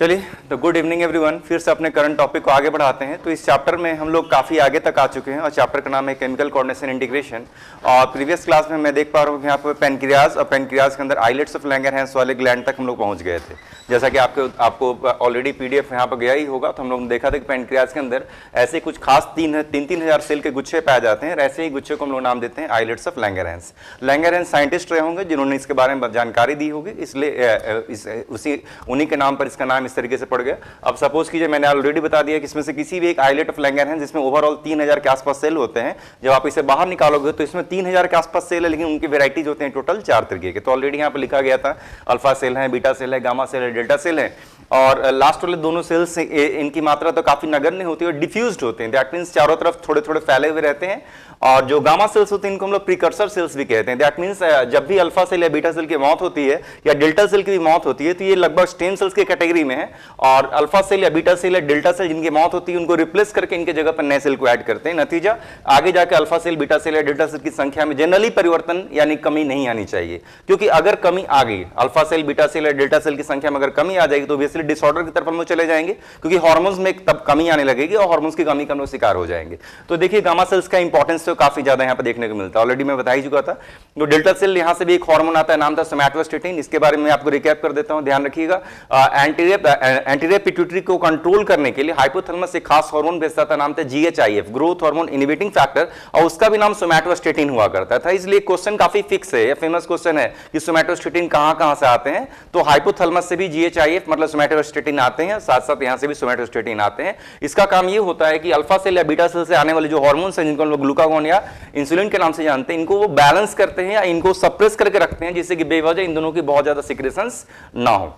चलिए तो good evening everyone. फिर से अपने करंट टॉपिक को आगे बढ़ाते हैं। तो इस चैप्टर में हम लोग काफ़ी आगे तक आ चुके हैं और चैप्टर का नाम है केमिकल कोऑर्डिनेशन इंटीग्रेशन। और प्रीवियस क्लास में मैं देख पा रहा हूँ कि यहाँ पर पेनक्रियाज और पेनक्रियाज के अंदर आइलेट्स ऑफ लैंगरहैंस वाले ग्लैंड तक हम लोग पहुँच गए थे। जैसा कि आपको ऑलरेडी पीडीएफ यहाँ पर गया ही होगा। तो हम लोग ने देखा था कि पेनक्रियाज के अंदर ऐसे कुछ खास 3,000 सेल के गुच्छे पाए जाते हैं और ऐसे ही गुच्छे को हम लोग नाम देते हैं islets of Langerhans. Langerhans scientist रहे होंगे जिन्होंने इसके बारे में जानकारी दी होगी, इसलिए उन्हीं के नाम पर इसका नाम इस तरीके से पड़ गया। अब सपोज कीजिए मैंने ऑलरेडी बता दिया कि इसमें से किसी भी एक आइलेट ऑफ लैंगरहैंस जिसमें ओवरऑल 3,000 के आसपास सेल होते हैं, जब आप इसे बाहर निकालोगे तो इसमें 3,000 के आसपास सेल है, लेकिन उनकी वेराइटीज होते हैं टोटल 4 तरीके के। तो ऑलरेडी यहाँ पर लिखा गया था अल्फा सेल है, बीटा सेल है, गामा सेल है, डेल्टा सेल है। और लास्ट वाले दोनों सेल्स इनकी मात्रा तो काफी नगण्य होती है और डिफ्यूज्ड होते हैं। दैट मींस चारों तरफ थोड़े थोड़े फैले हुए रहते हैं। और जो गामा सेल्स होते हैं इनको हम लोग प्रीकर्सर सेल्स भी कहते हैं। दैट मींस जब भी अल्फा सेल या बीटा सेल की मौत होती है या डेल्टा सेल की भी मौत होती है तो ये लगभग स्टेम सेल्स की कैटेगरी में है। और अल्फा सेल या बीटा सेल या डेल्टा सेल जिनकी मौत होती है उनको रिप्लेस करके इनके जगह पर नए सेल को ऐड करते हैं। नतीजा आगे जाकर अल्फा सेल, बीटा सेल या डेल्टा सेल की संख्या में जनरली परिवर्तन यानी कमी नहीं आनी चाहिए, क्योंकि अगर कमी आ गई अल्फा सेल, बीटा सेल या डेल्टा सेल की संख्या में अगर कमी आ जाएगी तो ऑब्वियसली डिसऑर्डर की तरफ हम लोग चले जाएंगे, क्योंकि हार्मोन्स में तब कमी आने लगेगी और हार्मोन्स की कमी का हम लोग शिकार हो जाएंगे। तो देखिए गामा सेल्स का इंपॉर्टेंस तो काफी ज्यादा यहाँ पर देखने को मिलता है, ऑलरेडी मैं बता ही चुका था। तो डेल्टा सेल यहां से भी एक हार्मोन आता है, नाम था सोमैटोस्टेटिन। इसके बारे में आपको रिकैप कर देता हूं, ध्यान रखिएगा। एंटीरियर पिट्यूटरी को कंट्रोल करने के लिए हाइपोथैलेमस से खास हार्मोन भेजता था, नाम था GHIF, growth hormone inhibiting factor, और उसका भी नाम सोमैटोस्टेटिन हुआ करता था। इसलिए क्वेश्चन काफी फिक्स है, फेमस क्वेश्चन है कि सोमैटोस्टेटिन कहां से आते हैं। तो हाइपोथैलेमस से भी GHIF मतलब सोमैटोस्टेटिन आते हैं, साथ साथ यहां से भी सोमैटोस्टेटिन आते हैं। इसका काम ये होता है कि अल्फा सेल या बीटा सेल से आने वाले जो हार्मोन्स हैं जिनको हम लोग ग्लूकागोन या इंसुलिन के नाम से जानते हैं, इनको वो बैलेंस करते हैं या इनको सप्रेस करके रखते हैं, जिससे कि बेवजह इन दोनों की बहुत ज्यादा सिक्रेशंस ना हो।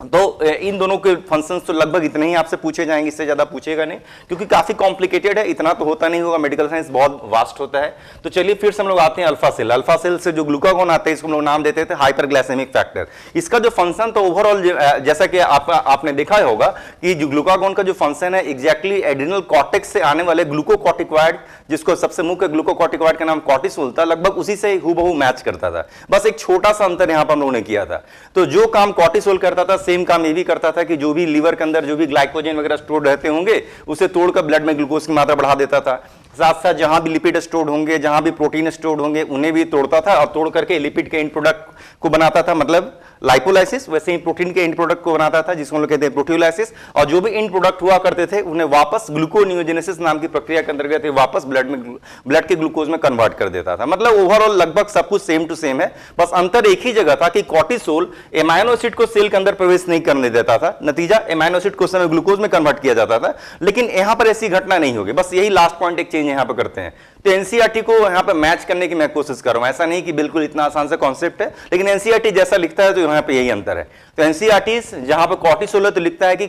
तो इन दोनों के फंक्शंस तो लगभग इतने ही आपसे पूछे जाएंगे, इससे ज्यादा पूछेगा नहीं, क्योंकि काफी कॉम्प्लिकेटेड है। इतना तो होता नहीं होगा, मेडिकल साइंस बहुत वास्ट होता है। तो चलिए फिर से हम लोग आते हैं अल्फा सेल। अल्फा सेल से जो ग्लूकागोन आते हैं इसको हम लोग नाम देते थे हाइपरग्लाइसेमिक फैक्टर। इसका जो फंक्शन तो ओवरऑल जैसा कि आपने देखा होगा कि जो ग्लूकागोन का जो फंक्शन है एग्जैक्टली एड्रिनल कॉर्टेक्स से आने वाले ग्लूकोकॉर्टिकॉइड, जिसको सबसे मुख्य ग्लूकोकॉर्टिकॉइड का नाम कॉर्टिसोल था, लगभग उसी से हूबहू मैच करता था। बस एक छोटा सा अंतर यहां पर हम लोगों ने किया था। तो जो काम कॉर्टिसोल करता था सेम काम ये भी करता था कि जो भी लीवर के अंदर जो भी ग्लाइकोजन वगैरह स्टोर रहते होंगे उसे तोड़कर ब्लड में ग्लूकोज की मात्रा बढ़ा देता था। साथ साथ जहां भी लिपिड स्टोर होंगे, जहां भी प्रोटीन स्टोर होंगे, उन्हें भी तोड़ता था और तोड़ करके लिपिड के एंड प्रोडक्ट को बनाता था, मतलब लाइपोलाइसिस। वैसे ही प्रोटीन के एंड प्रोडक्ट को बनाता था जिसको हम लोग कहते हैं प्रोटियोलाइसिस। और जो भी एंड प्रोडक्ट हुआ करते थे उन्हें वापस ग्लूकोनियोजेनेसिस नाम की प्रक्रिया के अंतर्गत वापस ब्लड के ग्लूकोज में कन्वर्ट कर देता था। मतलब ओवरऑल लगभग सब कुछ सेम टू सेम है, बस अंतर एक ही जगह था कि कॉर्टिसोल एमाइनो एसिड को सेल के अंदर प्रवेश नहीं करने देता था। नतीजा एमाइनो एसिड को समय ग्लूकोज में कन्वर्ट किया जाता था, लेकिन यहां पर ऐसी घटना नहीं होगी। बस यही लास्ट पॉइंट एक चेंज यहां पर करते हैं। तो एनसीईआरटी को यहां पर मैच करने की मैं कोशिश कर रहा हूं, ऐसा नहीं कि बिल्कुल इतना आसान सा कॉन्सेप्ट है, लेकिन एनसीईआरटी जैसा लिखता है तो यहां पर यही अंतर है। तो एनसीईआरटी जहां पर कॉर्टिसोल है तो लिखता है कि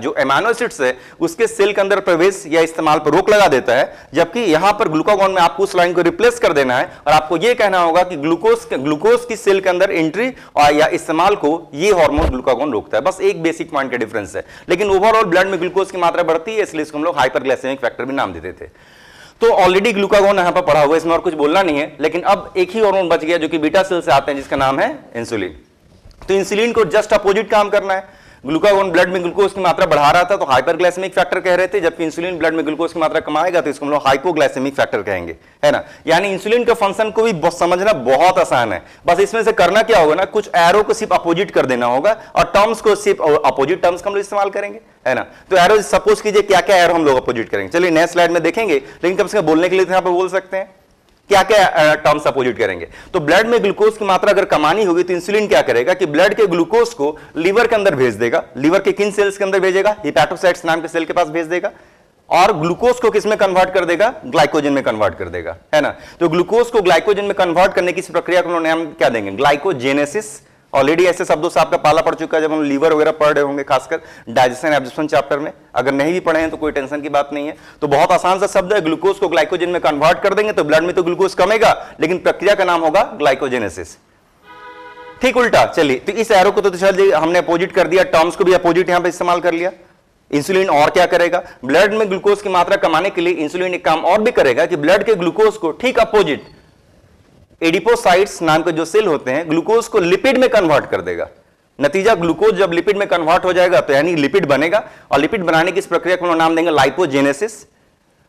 जो एमाइनो एसिड्स है उसके सेल के अंदर प्रवेश या इस्तेमाल पर रोक लगा देता है, जबकि यहां पर ग्लूकागोन में आपको उस लाइन को रिप्लेस कर देना है और आपको यह कहना होगा कि ग्लूकोज की सेल के अंदर एंट्री या इस्तेमाल को ये हार्मोन ग्लूकागोन रोकता है। बस एक बेसिक पॉइंट का डिफरेंस है, लेकिन ओवरऑल ब्लड में ग्लूकोज की मात्रा बढ़ती है, इसलिए इसको हम लोग हाइपरग्लाइसेमिक फैक्टर भी नाम देते थे। तो ऑलरेडी ग्लूकागोन यहां पर पढ़ा हुआ है, इसमें और कुछ बोलना नहीं है। लेकिन अब एक ही हार्मोन बच गया जो कि बीटा सेल से आते हैं, जिसका नाम है इंसुलिन। तो इंसुलिन को जस्ट अपोजिट काम करना है। ग्लूकागोन ब्लड में ग्लूकोज की मात्रा बढ़ा रहा था तो हाइपरग्लाइसेमिक फैक्टर कह रहे थे, जबकि इंसुलिन ब्लड में ग्लूकोज की मात्रा कमाएगा तो इसको हम लोग हाइपोग्लाइसेमिक फैक्टर कहेंगे, है ना। यानी इंसुलिन के फंक्शन को भी समझना बहुत आसान है। बस इसमें से करना क्या होगा ना, कुछ एरो को सिर्फ अपोजिट कर देना होगा और टर्म्स को सिर्फ अपोजिट टर्म्स का हम लोग इस्तेमाल करेंगे, है ना। तो एरो सपोज कीजिए क्या क्या एरो हम लोग अपोजिट करेंगे, चलिए नेक्स्ट स्लाइड में देखेंगे, लेकिन कम से कम बोलने के लिए तो यहां पर बोल सकते हैं क्या क्या टर्म्स अपोजिट करेंगे। तो ब्लड में ग्लूकोज की मात्रा अगर कमानी होगी तो इंसुलिन क्या करेगा कि ब्लड के ग्लूकोज को लीवर के अंदर भेज देगा। लीवर के किन सेल्स के अंदर भेजेगा, हिपैटोसाइट्स नाम के सेल के पास भेज देगा, और ग्लूकोज को किस में कन्वर्ट कर देगा, ग्लाइकोजन में कन्वर्ट कर देगा, है ना। तो ग्लूकोज को ग्लाइकोजन में कन्वर्ट करने की इस प्रक्रिया को नाम क्या देंगे, ग्लाइकोजेनेसिस। ऑलरेडी ऐसे शब्दों से आपका पाला पड़ चुका है जब हम लीवर वगैरह पढ़ रहे होंगे, खासकर डाइजेशन एब्जॉर्प्शन चैप्टर में। अगर नहीं भी पढ़े हैं तो कोई टेंशन की बात नहीं है। तो बहुत आसान सा शब्द है, ग्लूकोज को ग्लाइकोजन में कन्वर्ट कर देंगे तो ब्लड में तो ग्लूकोज कमेगा, लेकिन प्रक्रिया का नाम होगा ग्लाइकोजेनेसिस। ठीक उल्टा, चलिए तो इस एरो को तो चलिए हमने अपोजिट कर दिया, टर्म्स को भी अपोजिट यहां पर इस्तेमाल कर लिया। इंसुलिन और क्या करेगा, ब्लड में ग्लूकोज की मात्रा कमाने के लिए इंसुलिन एक काम और भी करेगा कि ब्लड के ग्लूकोज को ठीक अपोजिट एडिपोसाइट्स नाम के जो सेल होते हैं ग्लूकोज को लिपिड में कन्वर्ट कर देगा। नतीजा ग्लूकोज जब लिपिड में कन्वर्ट हो जाएगा तो यानी लिपिड बनेगा, और लिपिड बनाने की इस प्रक्रिया को हम नाम देंगे लाइपोजेनेसिस।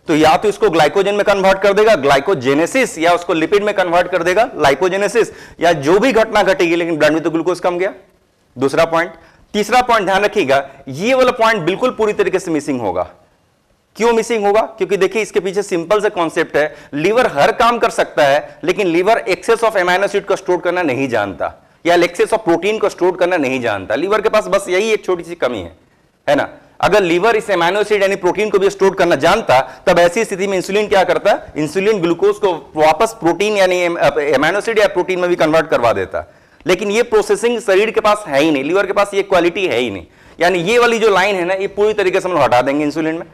तो या तो इसको ग्लाइकोजन में कन्वर्ट कर देगा ग्लाइकोजेनेसिस, या उसको लिपिड में कन्वर्ट कर देगा लाइपोजेनेसिस, या जो भी घटना घटेगी, लेकिन ब्लड में तो ग्लूकोज कम गया। दूसरा पॉइंट। तीसरा पॉइंट ध्यान रखिएगा, ये वाला पॉइंट बिल्कुल पूरी तरीके से मिसिंग होगा। क्यों मिसिंग होगा? क्योंकि देखिए इसके पीछे सिंपल सा कॉन्सेप्ट है, लीवर हर काम कर सकता है, लेकिन liver excess of amino acid को स्टोर करना नहीं जानता, या एक्सेस ऑफ प्रोटीन को स्टोर करना नहीं जानता। लीवर के पास बस यही एक छोटी सी कमी है ना। अगर लीवर इस एमिनो एसिड यानी प्रोटीन को भी स्टोर करना जानता, तब ऐसी स्थिति में इंसुलिन क्या करता है, इंसुलिन ग्लूकोज को वापस प्रोटीन यानी एमिनो एसिड या प्रोटीन में भी कन्वर्ट करवा देता। लेकिन ये प्रोसेसिंग शरीर के पास है ही नहीं, लीवर के पास ये क्वालिटी है ही नहीं। यानी ये वाली जो लाइन है ना, ये पूरी तरीके से हम हटा देंगे इंसुलिन में।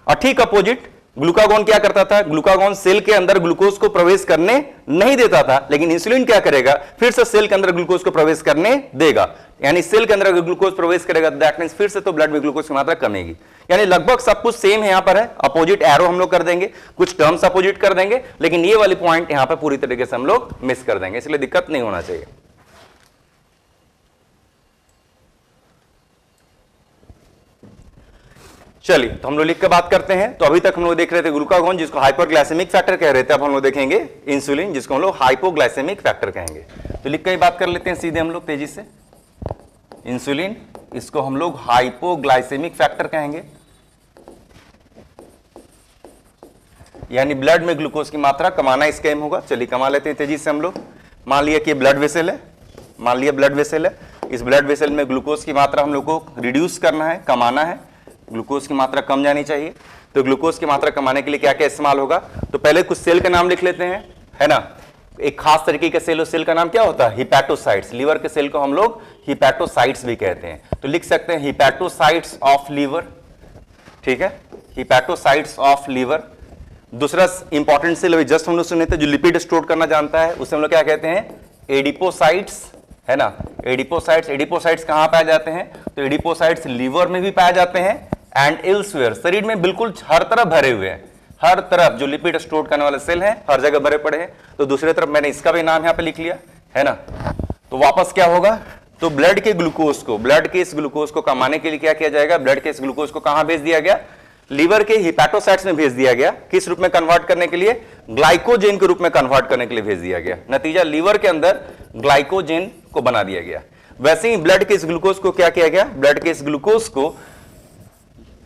और ठीक अपोजिट ग्लूकागॉन क्या करता था, ग्लूकागॉन सेल के अंदर ग्लूकोज को प्रवेश करने नहीं देता था, लेकिन इंसुलिन क्या करेगा, फिर से सेल के अंदर ग्लूकोज को प्रवेश करने देगा। यानी सेल के अंदर अगर ग्लूकोज प्रवेश करेगा, दैट मींस फिर से तो ब्लड में ग्लूकोज की मात्रा कमेगी। यानी लगभग सब कुछ सेम है, यहां पर है, अपोजिट एरो हम लोग कर देंगे, कुछ टर्म्स अपोजिट कर देंगे, लेकिन ये वाली पॉइंट यहां पर पूरी तरीके से हम लोग मिस कर देंगे, इसलिए दिक्कत नहीं होना चाहिए। चलिए, तो हम लोग लिख के बात करते हैं। तो अभी तक हम लोग देख रहे थे ग्लूकागॉन, जिसको हाइपरग्लाइसेमिक फैक्टर कह रहे थे। अब हम लोग देखेंगे इंसुलिन, जिसको हम लोग हाइपोग्लाइसेमिक फैक्टर कहेंगे। तो लिख के ही बात कर लेते हैं सीधे हम लोग तेजी से। इंसुलिन, इसको हम लोग हाइपोग्लाइसेमिक फैक्टर कहेंगे, यानी ब्लड में ग्लूकोज की मात्रा कमाना इसका एम होगा। चलिए कमा लेते हैं तेजी से हम लोग। मान लिया कि ब्लड वेसल है, मान लिया ब्लड वेसल है, इस ब्लड वेसल में ग्लूकोज की मात्रा हम लोग को रिड्यूस करना है, कमाना है। ग्लूकोज की मात्रा कम जानी चाहिए। तो ग्लूकोज की मात्रा कमाने के लिए क्या क्या इस्तेमाल होगा, तो पहले कुछ सेल का नाम लिख लेते हैं, है ना। एक खास तरीके का सेल, उस सेल का नाम क्या होता है, हिपैटोसाइट्स। लीवर के सेल को हम लोग हिपैटोसाइट्स भी कहते हैं। तो लिख सकते हैं हिपैटोसाइट्स ऑफ लीवर, ठीक है, हिपैटोसाइट्स ऑफ लीवर। दूसरा इंपॉर्टेंट सेल जस्ट हम लोग सुने थे, जो लिपिड स्टोर करना जानता है, उसे हम लोग क्या कहते हैं, एडिपोसाइट्स, है ना। एडिपोसाइट्स, एडिपोसाइट्स कहां पाए जाते हैं, तो एडिपोसाइट्स लीवर में भी पाए जाते हैं, एंड एल्सवेयर, शरीर में बिल्कुल हर तरफ भरे हुए हैं। हर तरफ जो लिपिड स्टोर करने वाले सेल हैं, हर जगह भरे पड़े हैं। तो दूसरी तरफ मैंने इसका भी नाम यहां पे लिख लिया, है ना। तो वापस क्या होगा, तो ब्लड के ग्लूकोज को, ब्लड के इस ग्लूकोज को कमाने के लिए क्या किया जाएगा, ब्लड के इस ग्लूकोज को कहां भेज दिया गया, लीवर के हिपैटोसाइट्स में भेज दिया गया। किस रूप में कन्वर्ट करने के लिए, ग्लाइकोजेन के रूप में कन्वर्ट करने के लिए भेज दिया गया। नतीजा लीवर के अंदर ग्लाइकोजेन को बना दिया गया। वैसे ही ब्लड के इस ग्लूकोज को क्या किया गया, ब्लड के इस ग्लूकोज को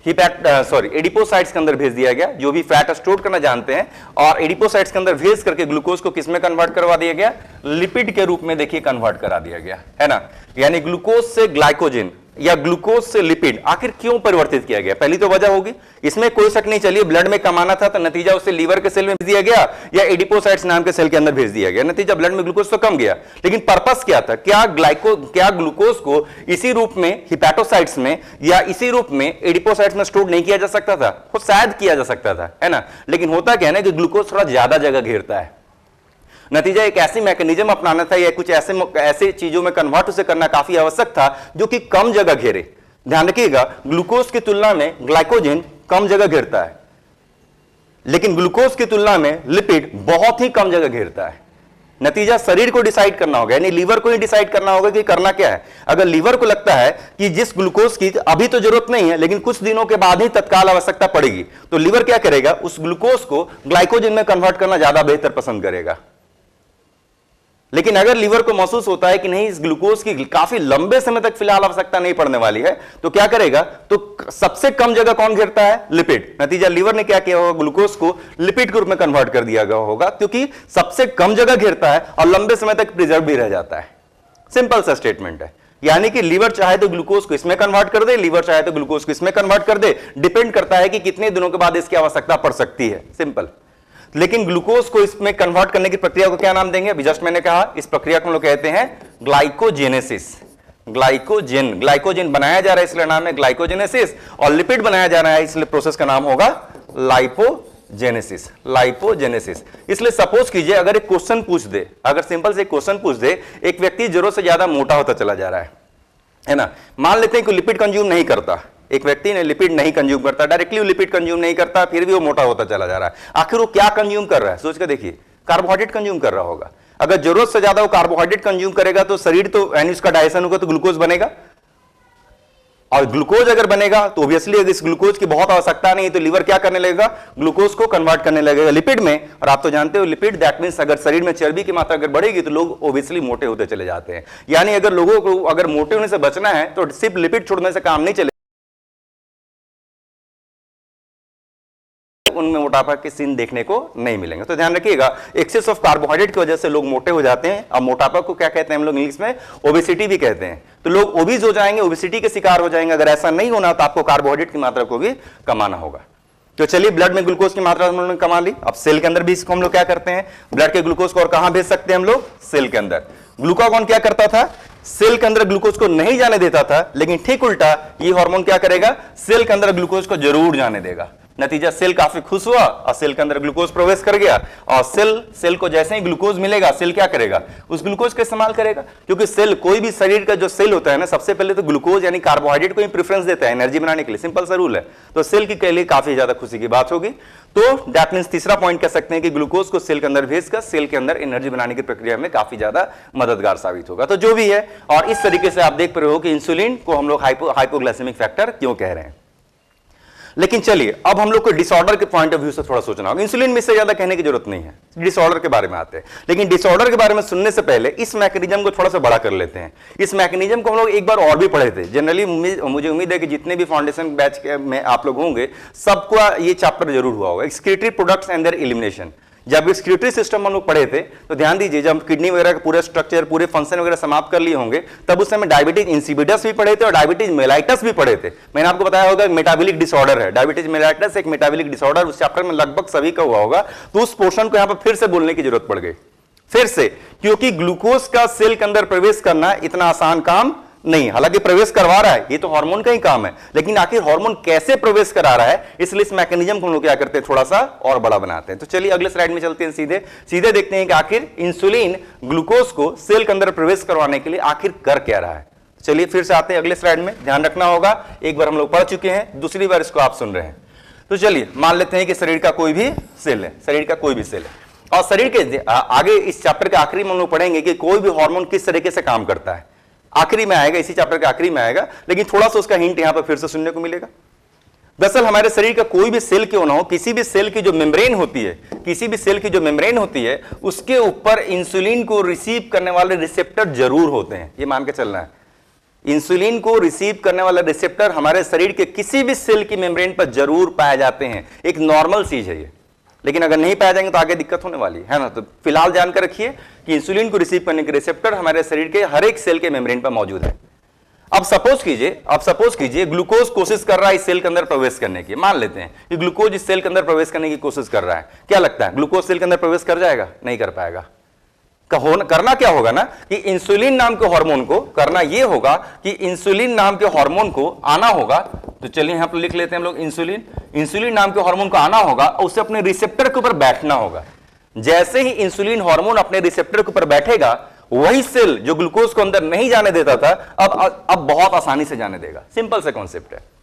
एडिपोसाइट्स के अंदर भेज दिया गया, जो भी फैट स्टोर करना जानते हैं, और एडिपोसाइट्स के अंदर भेज करके ग्लूकोज को किसमें कन्वर्ट करवा दिया गया, लिपिड के रूप में देखिए कन्वर्ट करा दिया गया, है ना। यानी ग्लूकोज से ग्लाइकोजेन या ग्लूकोज से लिपिड आखिर क्यों परिवर्तित किया गया, पहली तो वजह होगी, इसमें कोई शक नहीं। चलिए, ब्लड में कमाना था तो नतीजा उसे लीवर के सेल में भेज दिया गया या एडिपोसाइट्स नाम के सेल के अंदर भेज दिया गया। नतीजा ब्लड में ग्लूकोज तो कम गया, लेकिन पर्पस क्या था, क्या ग्लूकोज को इसी रूप में हिपैटोसाइट्स में या इसी रूप में एडिपोसाइट्स में स्टोर नहीं किया जा सकता था, वो शायद किया जा सकता था, है ना। लेकिन होता क्या है ना कि ग्लूकोज थोड़ा ज्यादा जगह घेरता है। नतीजा एक ऐसी मैकेनिज्म अपनाना था या कुछ ऐसे चीजों में कन्वर्ट उसे करना काफी आवश्यक था जो कि कम जगह घेरे। ध्यान रखिएगा, ग्लूकोज की तुलना में ग्लाइकोजेन कम जगह घेरता है, लेकिन ग्लूकोज की तुलना में लिपिड बहुत ही कम जगह घेरता है। नतीजा शरीर को डिसाइड करना होगा, यानी लीवर को ही डिसाइड करना होगा कि करना क्या है। अगर लीवर को लगता है कि जिस ग्लूकोज की अभी तो जरूरत नहीं है, लेकिन कुछ दिनों के बाद ही तत्काल आवश्यकता पड़ेगी, तो लीवर क्या करेगा, उस ग्लूकोज को ग्लाइकोजेन में कन्वर्ट करना ज्यादा बेहतर पसंद करेगा। लेकिन अगर लीवर को महसूस होता है कि नहीं, इस ग्लूकोज की काफी लंबे समय तक फिलहाल आवश्यकता नहीं पड़ने वाली है, तो क्या करेगा, तो सबसे कम जगह कौन घेरता है, लिपिड। नतीजा लीवर ने क्या किया होगा, ग्लूकोज को लिपिड के रूप में कन्वर्ट कर दिया गया होगा, क्योंकि सबसे कम जगह घेरता है और लंबे समय तक प्रिजर्व भी रह जाता है। सिंपल सा स्टेटमेंट है। यानी कि लीवर चाहे तो ग्लूकोज को इसमें कन्वर्ट कर दे, लीवर चाहे तो ग्लूकोज को इसमें कन्वर्ट कर दे, डिपेंड करता है कि कितने दिनों के बाद इसकी आवश्यकता पड़ सकती है, सिंपल। लेकिन ग्लूकोज को इसमें कन्वर्ट करने की प्रक्रिया को क्या नाम देंगे, अभी जस्ट मैंने कहा, इस प्रक्रिया को हम लोग कहते हैं ग्लाइकोजेनेसिस। ग्लाइकोजेन बनाया जा रहा है इसलिए नाम है ग्लाइकोजेनेसिस, और लिपिड बनाया जा रहा है इसलिए प्रोसेस का नाम होगा लाइपोजेनेसिस। लाइपोजेनेसिस। इसलिए सपोज कीजिए अगर एक क्वेश्चन पूछ दे, अगर सिंपल से क्वेश्चन पूछ दे, एक व्यक्ति जरूरत से ज्यादा मोटा होता चला जा रहा है ना। मान लेते हैं कि लिपिड कंज्यूम नहीं करता, एक व्यक्ति ने लिपिड नहीं कंज्यूम करता, डायरेक्टली लिपिड कंज्यूम नहीं करता, फिर भी वो मोटा होता चला जा रहा है। आखिर वो क्या कंज्यूम कर रहा है, सोच कर देखिए, कार्बोहाइड्रेट कंज्यूम कर रहा होगा। अगर जरूरत से ज्यादा वो कार्बोहाइड्रेट कंज्यूम करेगा तो शरीर तो यानी उसका डाइजेशन होगा तो ग्लूकोज बनेगा, और ग्लूकोज अगर बनेगा तो ऑब्वियसली अगर इस ग्लूकोज की बहुत आवश्यकता नहीं तो लीवर क्या करने लगेगा, ग्लूकोज को कन्वर्ट करने लगेगा लिपिड में। और आप तो जानते हो लिपिड दैट मींस अगर शरीर में चर्बी की मात्रा अगर बढ़ेगी तो लोग ऑब्वियसली मोटे होते चले जाते हैं। यानी अगर लोगों को अगर मोटे होने से बचना है तो सिर्फ लिपिड छोड़ने से काम नहीं चलेगा, उनमें मोटापा के सीन देखने को नहीं मिलेंगे। तो ध्यान रखिएगा, एक्सेस ऑफ कार्बोहाइड्रेट की वजह से लोग मोटे हो जाते हैं। अब मोटापा को क्या कहते हैं हम लोग इंग्लिश में, ओबेसिटी भी कहते हैं। तो लोग ओबीज हो जाएंगे, ओबेसिटी के शिकार हो जाएंगे। अगर ऐसा नहीं होना तो आपको कार्बोहाइड्रेट की मात्रा को भी कमाना होगा। तो चलिए ब्लड में ग्लूकोज की मात्रा हम लोगों ने कमा ली। अब सेल के अंदर भी इसको हम लोग क्या करते हैं, ब्लड के ग्लूकोज को और कहां भेज सकते हैं हम लोग, सेल के अंदर। ग्लूकागॉन क्या करता था, सेल के अंदर ग्लूकोज को नहीं जाने देता था, लेकिन ठीक उल्टा ये हार्मोन क्या करेगा, सेल के अंदर ग्लूकोज को जरूर जाने देगा। नतीजा सेल काफी खुश हुआ और सेल के अंदर ग्लूकोज प्रवेश कर गया। और सेल को जैसे ही ग्लूकोज मिलेगा सेल क्या करेगा, उस ग्लूकोज का इस्तेमाल करेगा। क्योंकि सेल, कोई भी शरीर का जो सेल होता है ना, सबसे पहले तो ग्लूकोज यानी कार्बोहाइड्रेट को ही प्रेफरेंस देता है एनर्जी बनाने के लिए। सिंपल सा रूल है। तो सेल के लिए काफी ज्यादा खुशी की बात होगी। तो दैट मींस तीसरा पॉइंट कह सकते हैं कि ग्लूकोज को सेल के अंदर भेजकर सेल के अंदर एनर्जी बनाने की प्रक्रिया में काफी ज्यादा मददगार साबित होगा। तो जो भी है, और इस तरीके से आप देख पा रहे हो कि इंसुलिन को हम लोग हाइपोग्लाइसेमिक फैक्टर क्यों कह रहे हैं। लेकिन चलिए अब हम लोग को डिसऑर्डर के पॉइंट ऑफ व्यू से थोड़ा सोचना होगा। इंसुलिन में इससे ज्यादा कहने की जरूरत नहीं है, डिसऑर्डर के बारे में आते हैं। लेकिन डिसऑर्डर के बारे में सुनने से पहले इस मैकेनिज्म को थोड़ा सा बड़ा कर लेते हैं। इस मैकेनिज्म को हम लोग एक बार और भी पढ़े थे। जनरली मुझे उम्मीद है कि जितने भी फाउंडेशन बैच में आप लोग होंगे सबको ये चैप्टर जरूर हुआ होगा, excretory products and there elimination. जब एक्सक्रीटरी सिस्टम हम लोग पढ़े थे तो ध्यान दीजिए, जब किडनी वगैरह का पूरा स्ट्रक्चर, पूरे फंक्शन वगैरह समाप्त कर लिए होंगे, तब उस समय डायबिटीज इंसिपिडस भी पढ़े थे और डायबिटीज मेलाइटस भी पढ़े थे। मैंने आपको बताया होगा मेटाबॉलिक डिसऑर्डर है, डायबिटीज मेलाइटस एक मेटाबॉलिक डिसऑर्डर, उस चैप्टर में लगभग सभी का हुआ होगा। तो उस पोर्शन को यहां पर फिर से बोलने की जरूरत पड़ गई, फिर से, क्योंकि ग्लूकोज का सेल के अंदर प्रवेश करना इतना आसान काम नहीं। हालांकि प्रवेश करवा रहा है, ये तो हार्मोन का ही काम है, लेकिन आखिर हार्मोन कैसे प्रवेश करा रहा है, इसलिए इस मैकेनिज्म को हम लोग क्या करते हैं, थोड़ा सा और बड़ा बनाते हैं। तो चलिए अगले स्लाइड में चलते हैं, सीधे देखते हैं कि आखिर इंसुलिन ग्लूकोज को सेल के अंदर प्रवेश करवाने के लिए आखिर कर क्या रहा है। चलिए फिर से आते हैं अगले स्लाइड में। ध्यान रखना होगा, एक बार हम लोग पढ़ चुके हैं, दूसरी बार इसको आप सुन रहे हैं। तो चलिए मान लेते हैं कि शरीर का कोई भी सेल है, शरीर का कोई भी सेल है, और शरीर के आगे इस चैप्टर के आखिरी में हम लोग पढ़ेंगे कि कोई भी हार्मोन किस तरीके से काम करता है। आखिरी में आएगा, इसी चैप्टर के आखिरी में आएगा, लेकिन थोड़ा सा उसका हिंट यहां पर फिर से सुनने को मिलेगा। दरअसल हमारे शरीर का कोई भी सेल क्यों ना हो, किसी भी सेल की जो मेम्ब्रेन होती है, किसी भी सेल की जो मेम्ब्रेन होती है, उसके ऊपर इंसुलिन को रिसीव करने वाले रिसेप्टर जरूर होते हैं। ये मान के चलना है, इंसुलिन को रिसीव करने वाला रिसेप्टर हमारे शरीर के किसी भी सेल की मेम्ब्रेन पर जरूर पाए जाते हैं। एक नॉर्मल चीज है ये, लेकिन अगर नहीं पाए जाएंगे तो आगे दिक्कत होने वाली है ना। तो फिलहाल जानकर रखिए कि इंसुलिन को रिसीव करने के रिसेप्टर हमारे शरीर के हर एक सेल के मेम्ब्रेन पर मौजूद है। अब सपोज कीजिए ग्लूकोज कोशिश कर रहा है इस सेल के अंदर प्रवेश करने की। मान लेते हैं कि ग्लूकोज इस सेल के अंदर प्रवेश करने की कोशिश कर रहा है। क्या लगता है, ग्लूकोज सेल के अंदर प्रवेश कर जाएगा? नहीं कर पाएगा। करना क्या होगा ना कि इंसुलिन नाम के हार्मोन को करना यह होगा कि इंसुलिन नाम के हार्मोन को आना होगा। तो चलिए यहां पर लिख लेते हैं हम लोग, इंसुलिन नाम के हार्मोन को आना होगा और उसे अपने रिसेप्टर के ऊपर बैठना होगा। जैसे ही इंसुलिन हार्मोन अपने रिसेप्टर के ऊपर बैठेगा, वही सेल जो ग्लूकोज को अंदर नहीं जाने देता था अब बहुत आसानी से जाने देगा। सिंपल सा कॉन्सेप्ट है।